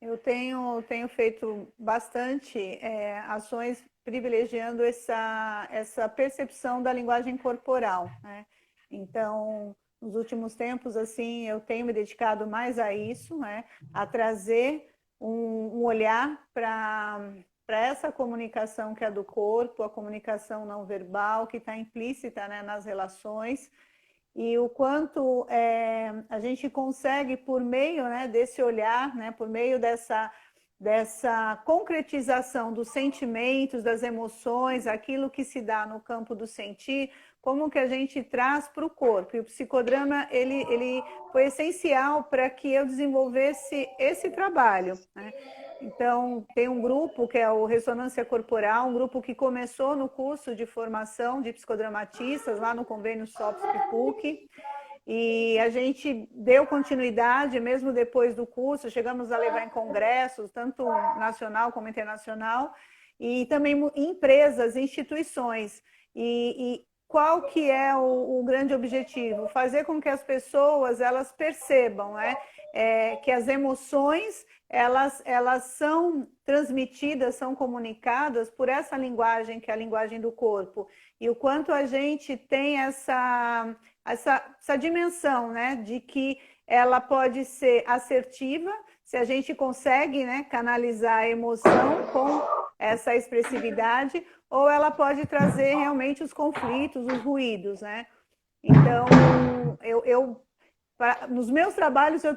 Speaker 3: Eu tenho feito bastante ações privilegiando essa percepção da linguagem corporal, né? Então, nos últimos tempos, assim, eu tenho me dedicado mais a isso, né? A trazer um olhar para essa comunicação que é do corpo, a comunicação não verbal, que está implícita, né, nas relações, e o quanto a gente consegue, por meio, né, desse olhar, né, por meio dessa concretização dos sentimentos, das emoções, aquilo que se dá no campo do sentir, como que a gente traz para o corpo. E o psicodrama, ele foi essencial para que eu desenvolvesse esse trabalho, né? Então, tem um grupo que é o Ressonância Corporal, um grupo que começou no curso de formação de psicodramatistas, lá no convênio SOPS-PIPUC, e a gente deu continuidade, mesmo depois do curso, chegamos a levar em congressos, tanto nacional como internacional, e também em empresas, instituições. E qual que é o grande objetivo? Fazer com que as pessoas elas percebam, né, que as emoções elas são transmitidas, são comunicadas por essa linguagem, que é a linguagem do corpo. E o quanto a gente tem essa dimensão, né, de que ela pode ser assertiva, se a gente consegue, né, canalizar a emoção com essa expressividade, ou ela pode trazer realmente os conflitos, os ruídos, né? Então, nos meus trabalhos eu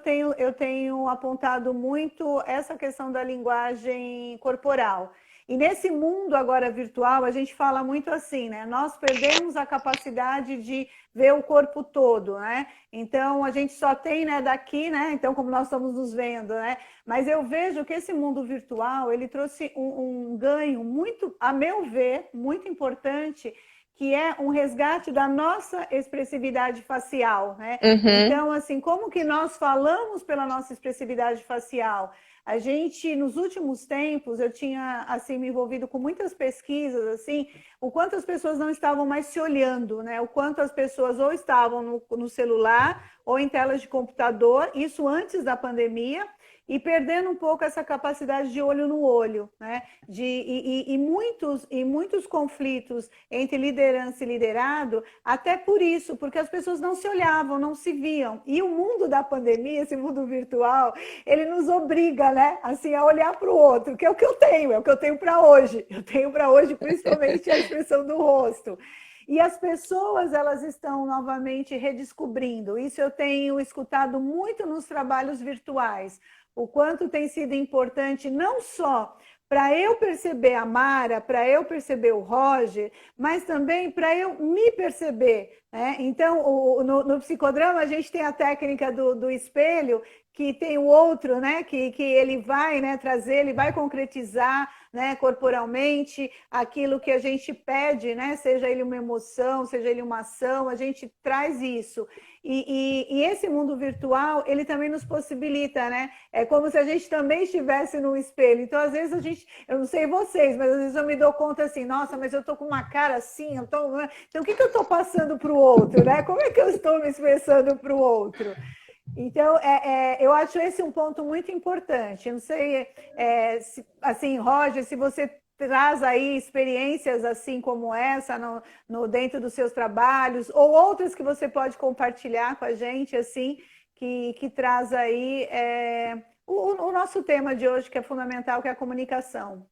Speaker 3: tenho apontado muito essa questão da linguagem corporal. E nesse mundo agora virtual, a gente fala muito assim, né? Nós perdemos a capacidade de ver o corpo todo, né? Então, a gente só tem, né, daqui, né? Então, como nós estamos nos vendo, né? Mas eu vejo que esse mundo virtual, ele trouxe um ganho muito, a meu ver, muito importante, que é um resgate da nossa expressividade facial, né? Então, assim, como que nós falamos pela nossa expressividade facial? A gente, nos últimos tempos, eu tinha, assim, me envolvido com muitas pesquisas, assim, o quanto as pessoas não estavam mais se olhando, né? O quanto as pessoas ou estavam no celular ou em telas de computador, isso antes da pandemia, e perdendo um pouco essa capacidade de olho no olho, né? E muitos conflitos entre liderança e liderado, até por isso, porque as pessoas não se olhavam, não se viam. E o mundo da pandemia, esse mundo virtual, ele nos obriga, né, assim, a olhar para o outro, que é o que eu tenho para hoje. Eu tenho para hoje, principalmente, a expressão do rosto. E as pessoas, elas estão novamente redescobrindo. Isso eu tenho escutado muito nos trabalhos virtuais. O quanto tem sido importante, não só para eu perceber a Mara, para eu perceber o Roger, mas também para eu me perceber, né? Então, no psicodrama, a gente tem a técnica do espelho, que tem o outro, né, que ele vai, né, trazer, ele vai concretizar, né, corporalmente aquilo que a gente pede, né, seja ele uma emoção, seja ele uma ação, a gente traz isso. E esse mundo virtual, ele também nos possibilita, né? É como se a gente também estivesse no espelho. Então, às vezes eu não sei vocês, mas às vezes eu me dou conta assim, nossa, mas eu tô com uma cara assim, então o que eu tô passando para o outro, né? Como é que eu estou me expressando para o outro? Então, eu acho esse um ponto muito importante. Não sei, assim, Roger, se você traz aí experiências assim como essa dentro dos seus trabalhos, ou outras que você pode compartilhar com a gente, assim, que traz aí o nosso tema de hoje, que é fundamental, que é a comunicação.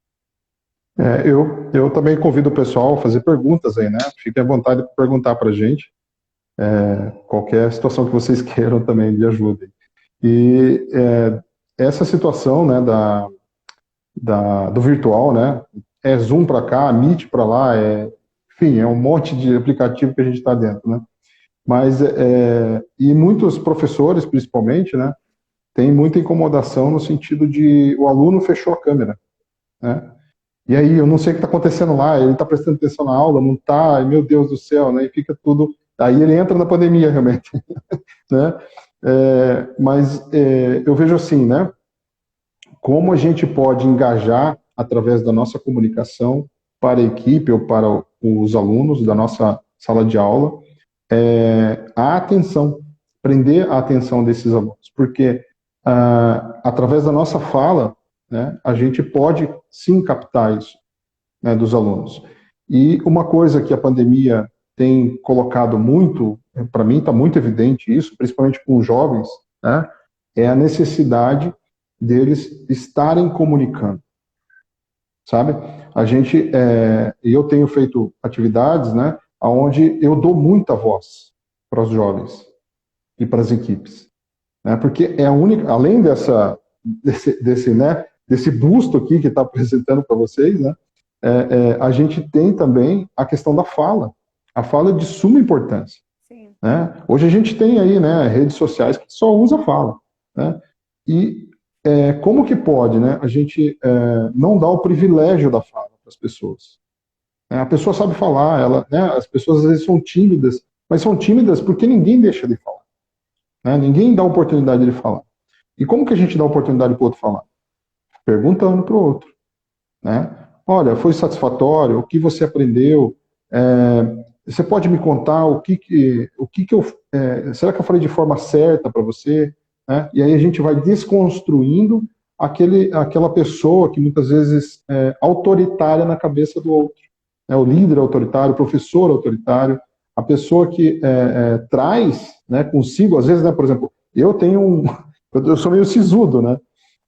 Speaker 4: Eu também convido o pessoal a fazer perguntas aí, né? Fiquem à vontade de perguntar para a gente. Qualquer situação que vocês queiram também de ajuda. E essa situação, né, do virtual, né, é Zoom para cá, Meet para lá, enfim, é um monte de aplicativo que a gente está dentro, né? Mas, e muitos professores, principalmente, né, tem muita incomodação no sentido de o aluno fechou a câmera, né? E aí, eu não sei o que está acontecendo lá, ele está prestando atenção na aula, não está, meu Deus do céu, né? E fica tudo... Aí ele entra na pandemia, realmente, né? Mas eu vejo assim, né? Como a gente pode engajar, através da nossa comunicação, para a equipe ou para os alunos da nossa sala de aula, a atenção, prender a atenção desses alunos. Porque, através da nossa fala, né, a gente pode sim captar isso, né, dos alunos. E uma coisa que a pandemia tem colocado muito para mim está muito evidente isso, principalmente com os jovens, né, é a necessidade deles estarem comunicando, sabe? Eu tenho feito atividades, né, onde eu dou muita voz para os jovens e para as equipes, né, porque é a única, além desse busto aqui que está apresentando para vocês, né, a gente tem também a questão da fala. A fala é de suma importância.
Speaker 3: Sim.
Speaker 4: Né? Hoje a gente tem aí, né, redes sociais que só usa fala. Né? E como que pode, né, a gente não dar o privilégio da fala para as pessoas? A pessoa sabe falar, né, as pessoas às vezes são tímidas, mas são tímidas porque ninguém deixa de falar. Né? Ninguém dá oportunidade de falar. E como que a gente dá oportunidade para o outro falar? Perguntando para o outro. Né? Olha, foi satisfatório? O que você aprendeu? Você pode me contar o que eu... será que eu falei de forma certa para você? Né? E aí a gente vai desconstruindo aquela pessoa que muitas vezes é autoritária na cabeça do outro. Né? O líder autoritário, o professor autoritário, a pessoa que traz, né, consigo, às vezes, né, por exemplo, eu sou meio sisudo, né?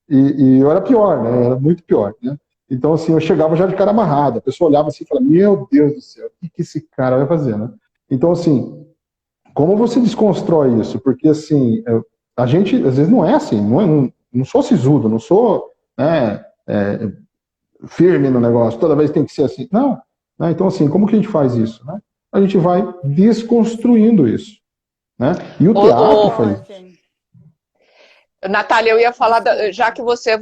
Speaker 4: E eu era pior, né? Era muito pior, né? Então, assim, eu chegava já de cara amarrado. A pessoa olhava assim e falava, meu Deus do céu, o que esse cara vai fazer, né? Então, assim, como você desconstrói isso? Porque, assim, a gente, às vezes, não é assim. Não sou sisudo, não sou firme no negócio. Toda vez tem que ser assim. Não. Né? Então, assim, como que a gente faz isso? Né? A gente vai desconstruindo isso. Né? E o teatro faz isso.
Speaker 2: Natália, eu ia falar, já que você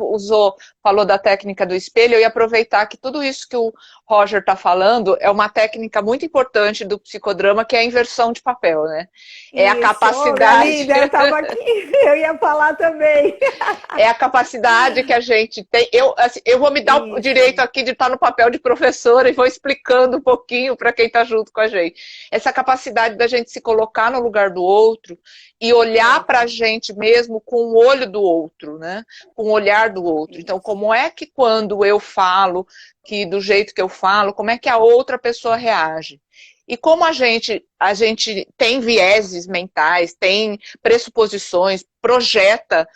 Speaker 2: falou da técnica do espelho, eu ia aproveitar que tudo isso que o Roger está falando é uma técnica muito importante do psicodrama, que é a inversão de papel, né? É a capacidade...
Speaker 3: Linda, eu estava aqui, eu ia falar também.
Speaker 2: É a capacidade que a gente tem. Eu vou me dar o direito aqui de estar no papel de professora e vou explicando um pouquinho para quem está junto com a gente. Essa capacidade da gente se colocar no lugar do outro e olhar para a gente mesmo com o olho do outro, né? Com o olhar do outro. Então, como é que quando eu falo, que do jeito que eu falo, como é que a outra pessoa reage? E como a gente tem vieses mentais, tem pressuposições, projeta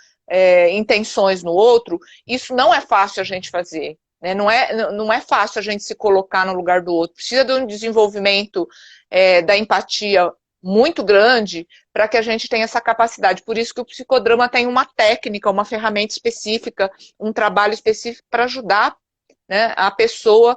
Speaker 2: intenções no outro, isso não é fácil a gente fazer. Né? Não é fácil a gente se colocar no lugar do outro. Precisa de um desenvolvimento da empatia muito grande para que a gente tenha essa capacidade. Por isso que o psicodrama tem uma técnica, uma ferramenta específica, um trabalho específico para ajudar, né, a pessoa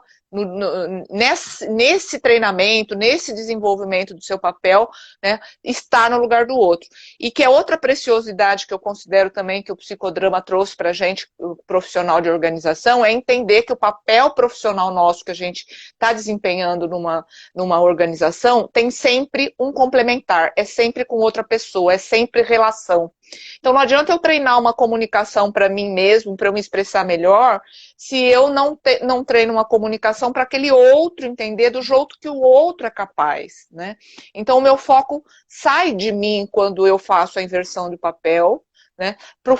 Speaker 2: nesse treinamento, nesse desenvolvimento do seu papel, né, estar no lugar do outro. E que é outra preciosidade que eu considero também que o psicodrama trouxe para a gente, o profissional de organização, é entender que o papel profissional nosso que a gente está desempenhando numa organização tem sempre um complementar, é sempre com outra pessoa, é sempre relação. Então não adianta eu treinar uma comunicação para mim mesmo, para eu me expressar melhor, se eu não treino uma comunicação para aquele outro entender do jeito que o outro é capaz, né? Então o meu foco sai de mim quando eu faço a inversão de papel, né,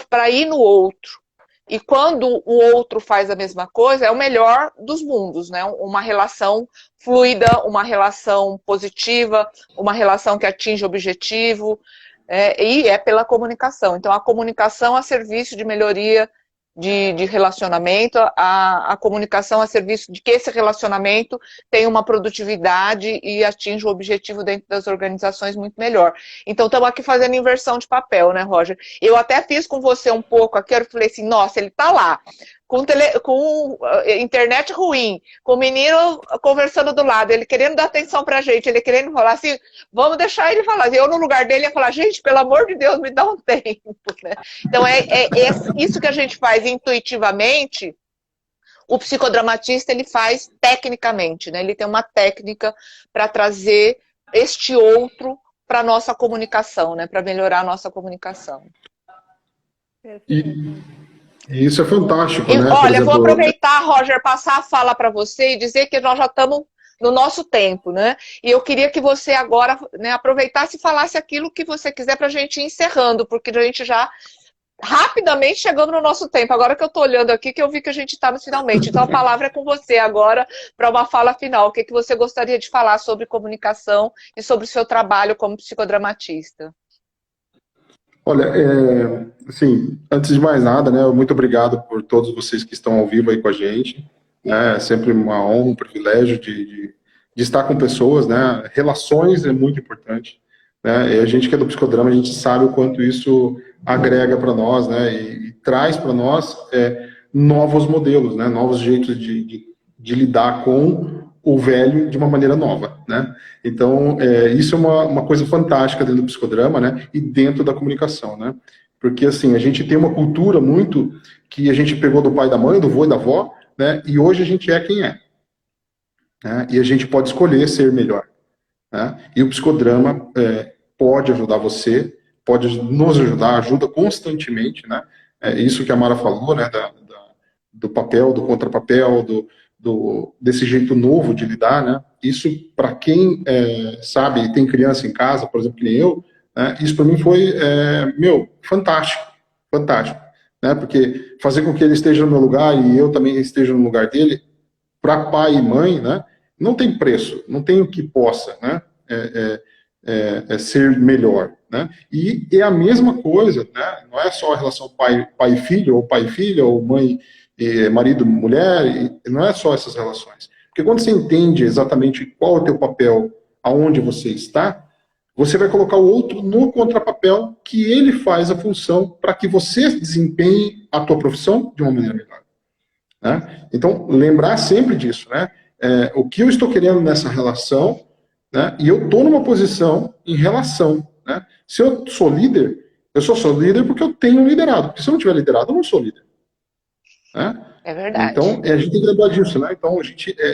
Speaker 2: para ir no outro. E quando o outro faz a mesma coisa, é o melhor dos mundos, né? Uma relação fluida, uma relação positiva, uma relação que atinge o objetivo, e é pela comunicação. Então, a comunicação a serviço de melhoria de relacionamento, a comunicação a serviço de que esse relacionamento tenha uma produtividade e atinja o objetivo dentro das organizações muito melhor. Então, estamos aqui fazendo inversão de papel, né, Roger? Eu até fiz com você um pouco aqui, eu falei assim, nossa, ele está lá, com internet ruim, com o menino conversando do lado, ele querendo dar atenção pra gente, ele querendo falar assim, vamos deixar ele falar. Eu, no lugar dele, ia falar, gente, pelo amor de Deus, me dá um tempo. Né? Então, isso que a gente faz intuitivamente, o psicodramatista, ele faz tecnicamente, né? Ele tem uma técnica para trazer este outro para a nossa comunicação, né? Para melhorar a nossa comunicação.
Speaker 4: E isso é fantástico, né?
Speaker 2: Olha, vou aproveitar, Roger, passar a fala para você e dizer que nós já estamos no nosso tempo, né? E eu queria que você agora, né, aproveitasse e falasse aquilo que você quiser para a gente ir encerrando, porque a gente já rapidamente chegando no nosso tempo. Agora que eu estou olhando aqui, que eu vi que a gente está no finalmente. Então a palavra é com você agora para uma fala final. O que você gostaria de falar sobre comunicação e sobre o seu trabalho como psicodramatista?
Speaker 4: Olha, assim, antes de mais nada, né, muito obrigado por todos vocês que estão ao vivo aí com a gente. É sempre uma honra, um privilégio de estar com pessoas, né? Relações é muito importante, né? E a gente que é do psicodrama, a gente sabe o quanto isso agrega para nós, né? E traz para nós novos modelos, né? Novos jeitos de lidar com o velho de uma maneira nova, né? Então, isso é uma coisa fantástica dentro do psicodrama, né? E dentro da comunicação, né? Porque, assim, a gente tem uma cultura muito que a gente pegou do pai e da mãe, do vô e da avó, né? E hoje a gente é quem é, né? E a gente pode escolher ser melhor, né? E o psicodrama pode ajudar você, pode nos ajudar, ajuda constantemente, né? Isso que a Mara falou, né? Do papel, do contrapapel, desse jeito novo de lidar, né? Isso, para quem sabe, tem criança em casa, por exemplo, que nem eu, né? Isso para mim foi, fantástico, fantástico, né? Porque fazer com que ele esteja no meu lugar e eu também esteja no lugar dele, para pai e mãe, né? Não tem preço, não tem o que possa, né? Ser melhor, né? E é a mesma coisa, né? Não é só a relação pai e filho, ou pai e filha, ou mãe marido, mulher, não é só essas relações. Porque quando você entende exatamente qual é o teu papel, aonde você está, você vai colocar o outro no contrapapel que ele faz a função para que você desempenhe a tua profissão de uma maneira melhor, né? Então, lembrar sempre disso, né? O que eu estou querendo nessa relação, né? E eu estou numa posição em relação, né? Se eu sou líder, eu só sou líder porque eu tenho liderado. Porque se eu não tiver liderado, eu não sou líder, né?
Speaker 2: É verdade.
Speaker 4: Então, a gente tem que lembrar disso, né? Então,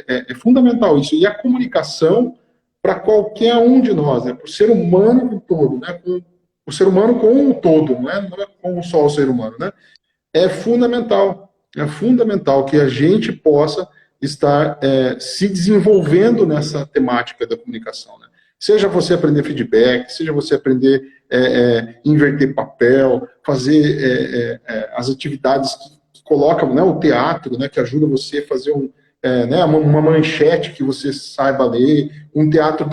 Speaker 4: é fundamental isso. E a comunicação para qualquer um de nós, né? Para o ser humano como todo, né? O ser humano como um todo, não é como só o ser humano, né? É fundamental que a gente possa estar se desenvolvendo nessa temática da comunicação, né? Seja você aprender feedback, seja você aprender inverter papel, fazer as atividades que colocam, né, o teatro, né, que ajuda você a fazer né, uma manchete que você saiba ler, um teatro,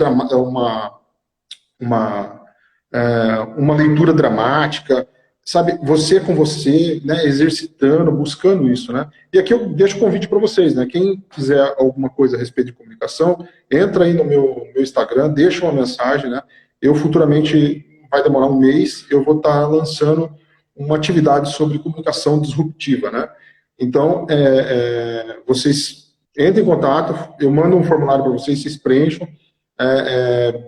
Speaker 4: uma leitura dramática, sabe, você com você, né, exercitando, buscando isso, né? E aqui eu deixo o convite para vocês, né? Quem quiser alguma coisa a respeito de comunicação, entra aí no meu Instagram, deixa uma mensagem, né? Eu futuramente, vai demorar um mês, eu vou estar lançando uma atividade sobre comunicação disruptiva, né? Então, vocês entrem em contato, eu mando um formulário para vocês, vocês preencham,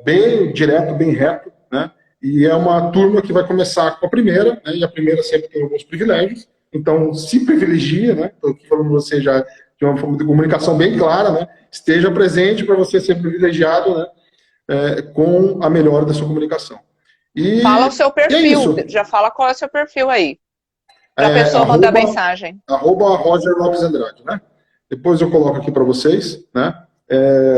Speaker 4: bem direto, bem reto, né? E é uma turma que vai começar com a primeira, né? E a primeira sempre tem alguns privilégios, então se privilegia, né? Estou aqui falando você já de uma forma de comunicação bem clara, né? Esteja presente para você ser privilegiado, né? Com a melhora da sua comunicação. E
Speaker 2: fala o seu perfil, já fala qual é o seu perfil aí, para a pessoa mandar mensagem.
Speaker 4: @Roger Lopes Andrade, né? Depois eu coloco aqui para vocês, né?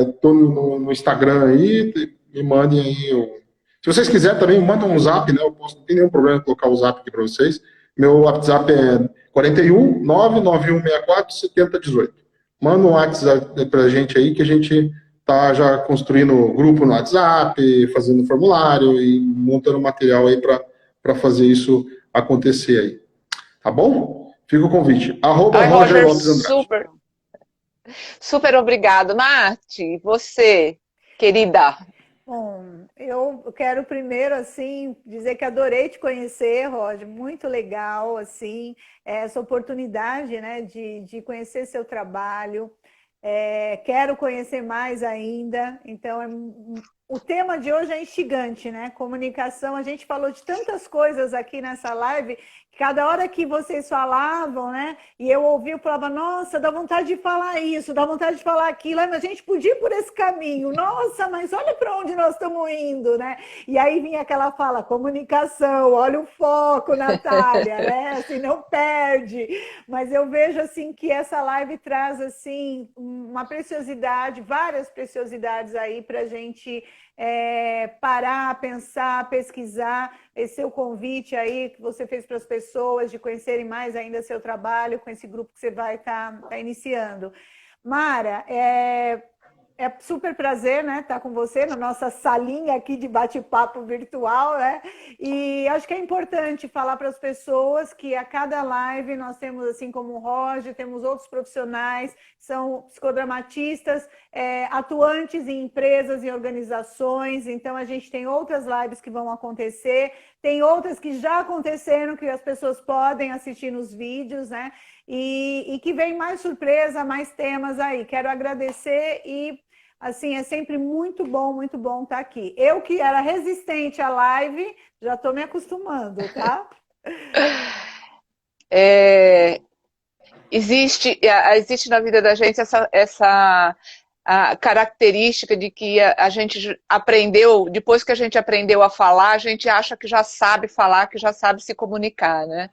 Speaker 4: Estou no Instagram aí, me mandem aí se vocês quiserem também, mandam um zap, né? Não tem nenhum problema em colocar o zap aqui para vocês. Meu WhatsApp é 41 99164 7018. Manda um WhatsApp para a gente aí, que a gente tá já construindo grupo no WhatsApp, fazendo formulário e montando material aí para fazer isso acontecer aí. Tá bom? Fica o convite.
Speaker 2: @Roger Lopes Andrade. Super obrigado. Nath, você, querida.
Speaker 3: Bom, eu quero primeiro, assim, dizer que adorei te conhecer, Roger, muito legal, assim, essa oportunidade, né, de conhecer seu trabalho, quero conhecer mais ainda, então o tema de hoje é instigante, né, comunicação, a gente falou de tantas coisas aqui nessa live, cada hora que vocês falavam, né, e eu ouvi, eu falava, nossa, dá vontade de falar isso, dá vontade de falar aquilo, mas a gente podia ir por esse caminho, nossa, mas olha para onde nós estamos indo, né? E aí vinha aquela fala, comunicação, olha o foco, Natália, né? Assim, não perde. Mas eu vejo, assim, que essa live traz, assim, uma preciosidade, várias preciosidades aí para a gente parar, pensar, pesquisar. Esse seu convite aí que você fez para as pessoas de conhecerem mais ainda seu trabalho com esse grupo que você vai estar iniciando. Mara, é super prazer, né, estar com você na nossa salinha aqui de bate-papo virtual, né? E acho que é importante falar para as pessoas que a cada live nós temos, assim como o Roger, temos outros profissionais, são psicodramatistas, atuantes em empresas e organizações. Então a gente tem outras lives que vão acontecer, tem outras que já aconteceram que as pessoas podem assistir nos vídeos, né? E que vem mais surpresa, mais temas aí. Quero agradecer e, assim, é sempre muito bom estar aqui. Eu que era resistente à live, já estou me acostumando, tá?
Speaker 2: Existe na vida da gente essa a característica de que a gente aprendeu, depois que a gente aprendeu a falar, a gente acha que já sabe falar, que já sabe se comunicar, né?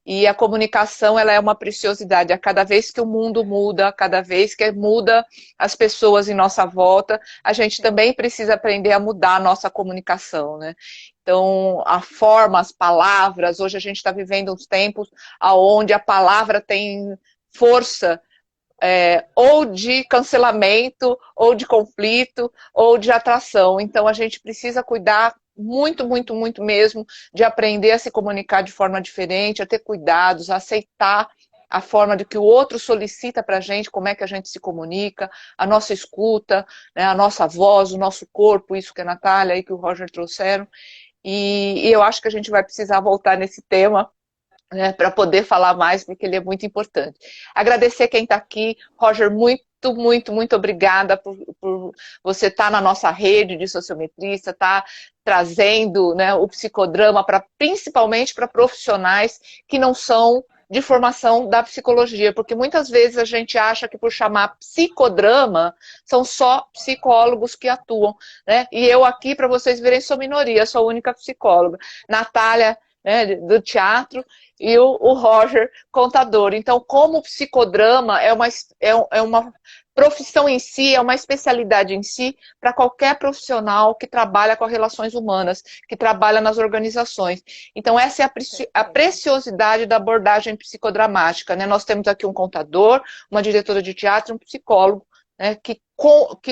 Speaker 2: E a comunicação, ela é uma preciosidade. A cada vez que o mundo muda, a cada vez que muda as pessoas em nossa volta, a gente também precisa aprender a mudar a nossa comunicação, né? Então, a forma, as palavras, hoje a gente está vivendo uns tempos onde a palavra tem força, ou de cancelamento, ou de conflito, ou de atração. Então, a gente precisa cuidar muito, muito, muito mesmo de aprender a se comunicar de forma diferente, a ter cuidados, a aceitar a forma de que o outro solicita para a gente, como é que a gente se comunica, a nossa escuta, né, a nossa voz, o nosso corpo, isso que a Natália e que o Roger trouxeram. E eu acho que a gente vai precisar voltar nesse tema, né, para poder falar mais, porque ele é muito importante. Agradecer quem está aqui. Roger, muito, muito, muito obrigada por você estar na nossa rede de sociometrista, estar trazendo, né, o psicodrama principalmente para profissionais que não são de formação da psicologia, porque muitas vezes a gente acha que por chamar psicodrama são só psicólogos que atuam, né? E eu aqui, para vocês verem, sou minoria, sou a única psicóloga. Natália, né, do teatro, e o Roger, contador. Então, como o psicodrama é uma profissão em si, é uma especialidade em si, para qualquer profissional que trabalha com relações humanas, que trabalha nas organizações. Então, essa é a preciosidade da abordagem psicodramática, né? Nós temos aqui um contador, uma diretora de teatro, um psicólogo, né, que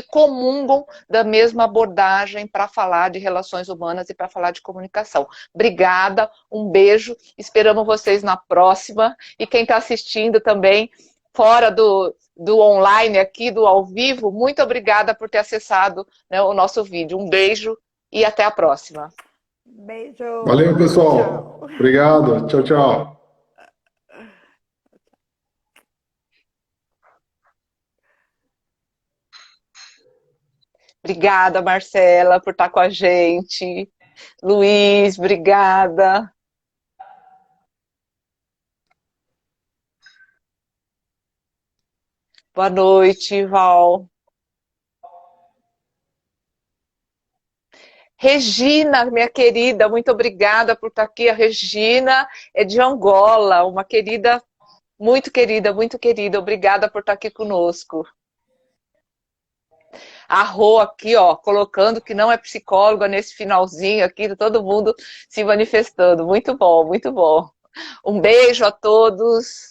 Speaker 2: comungam da mesma abordagem para falar de relações humanas e para falar de comunicação. Obrigada, um beijo, esperamos vocês na próxima, e quem está assistindo também, fora do online aqui, do ao vivo, muito obrigada por ter acessado, né, o nosso vídeo. Um beijo e até a próxima.
Speaker 3: Beijo.
Speaker 4: Valeu, pessoal.
Speaker 3: Tchau.
Speaker 4: Obrigado. Tchau, tchau.
Speaker 2: Obrigada, Marcela, por estar com a gente. Luiz, obrigada. Boa noite, Val. Regina, minha querida, muito obrigada por estar aqui. A Regina é de Angola, uma querida, muito querida, muito querida. Obrigada por estar aqui conosco. A Rô aqui, ó, colocando que não é psicóloga nesse finalzinho aqui, todo mundo se manifestando. Muito bom, muito bom. Um beijo a todos.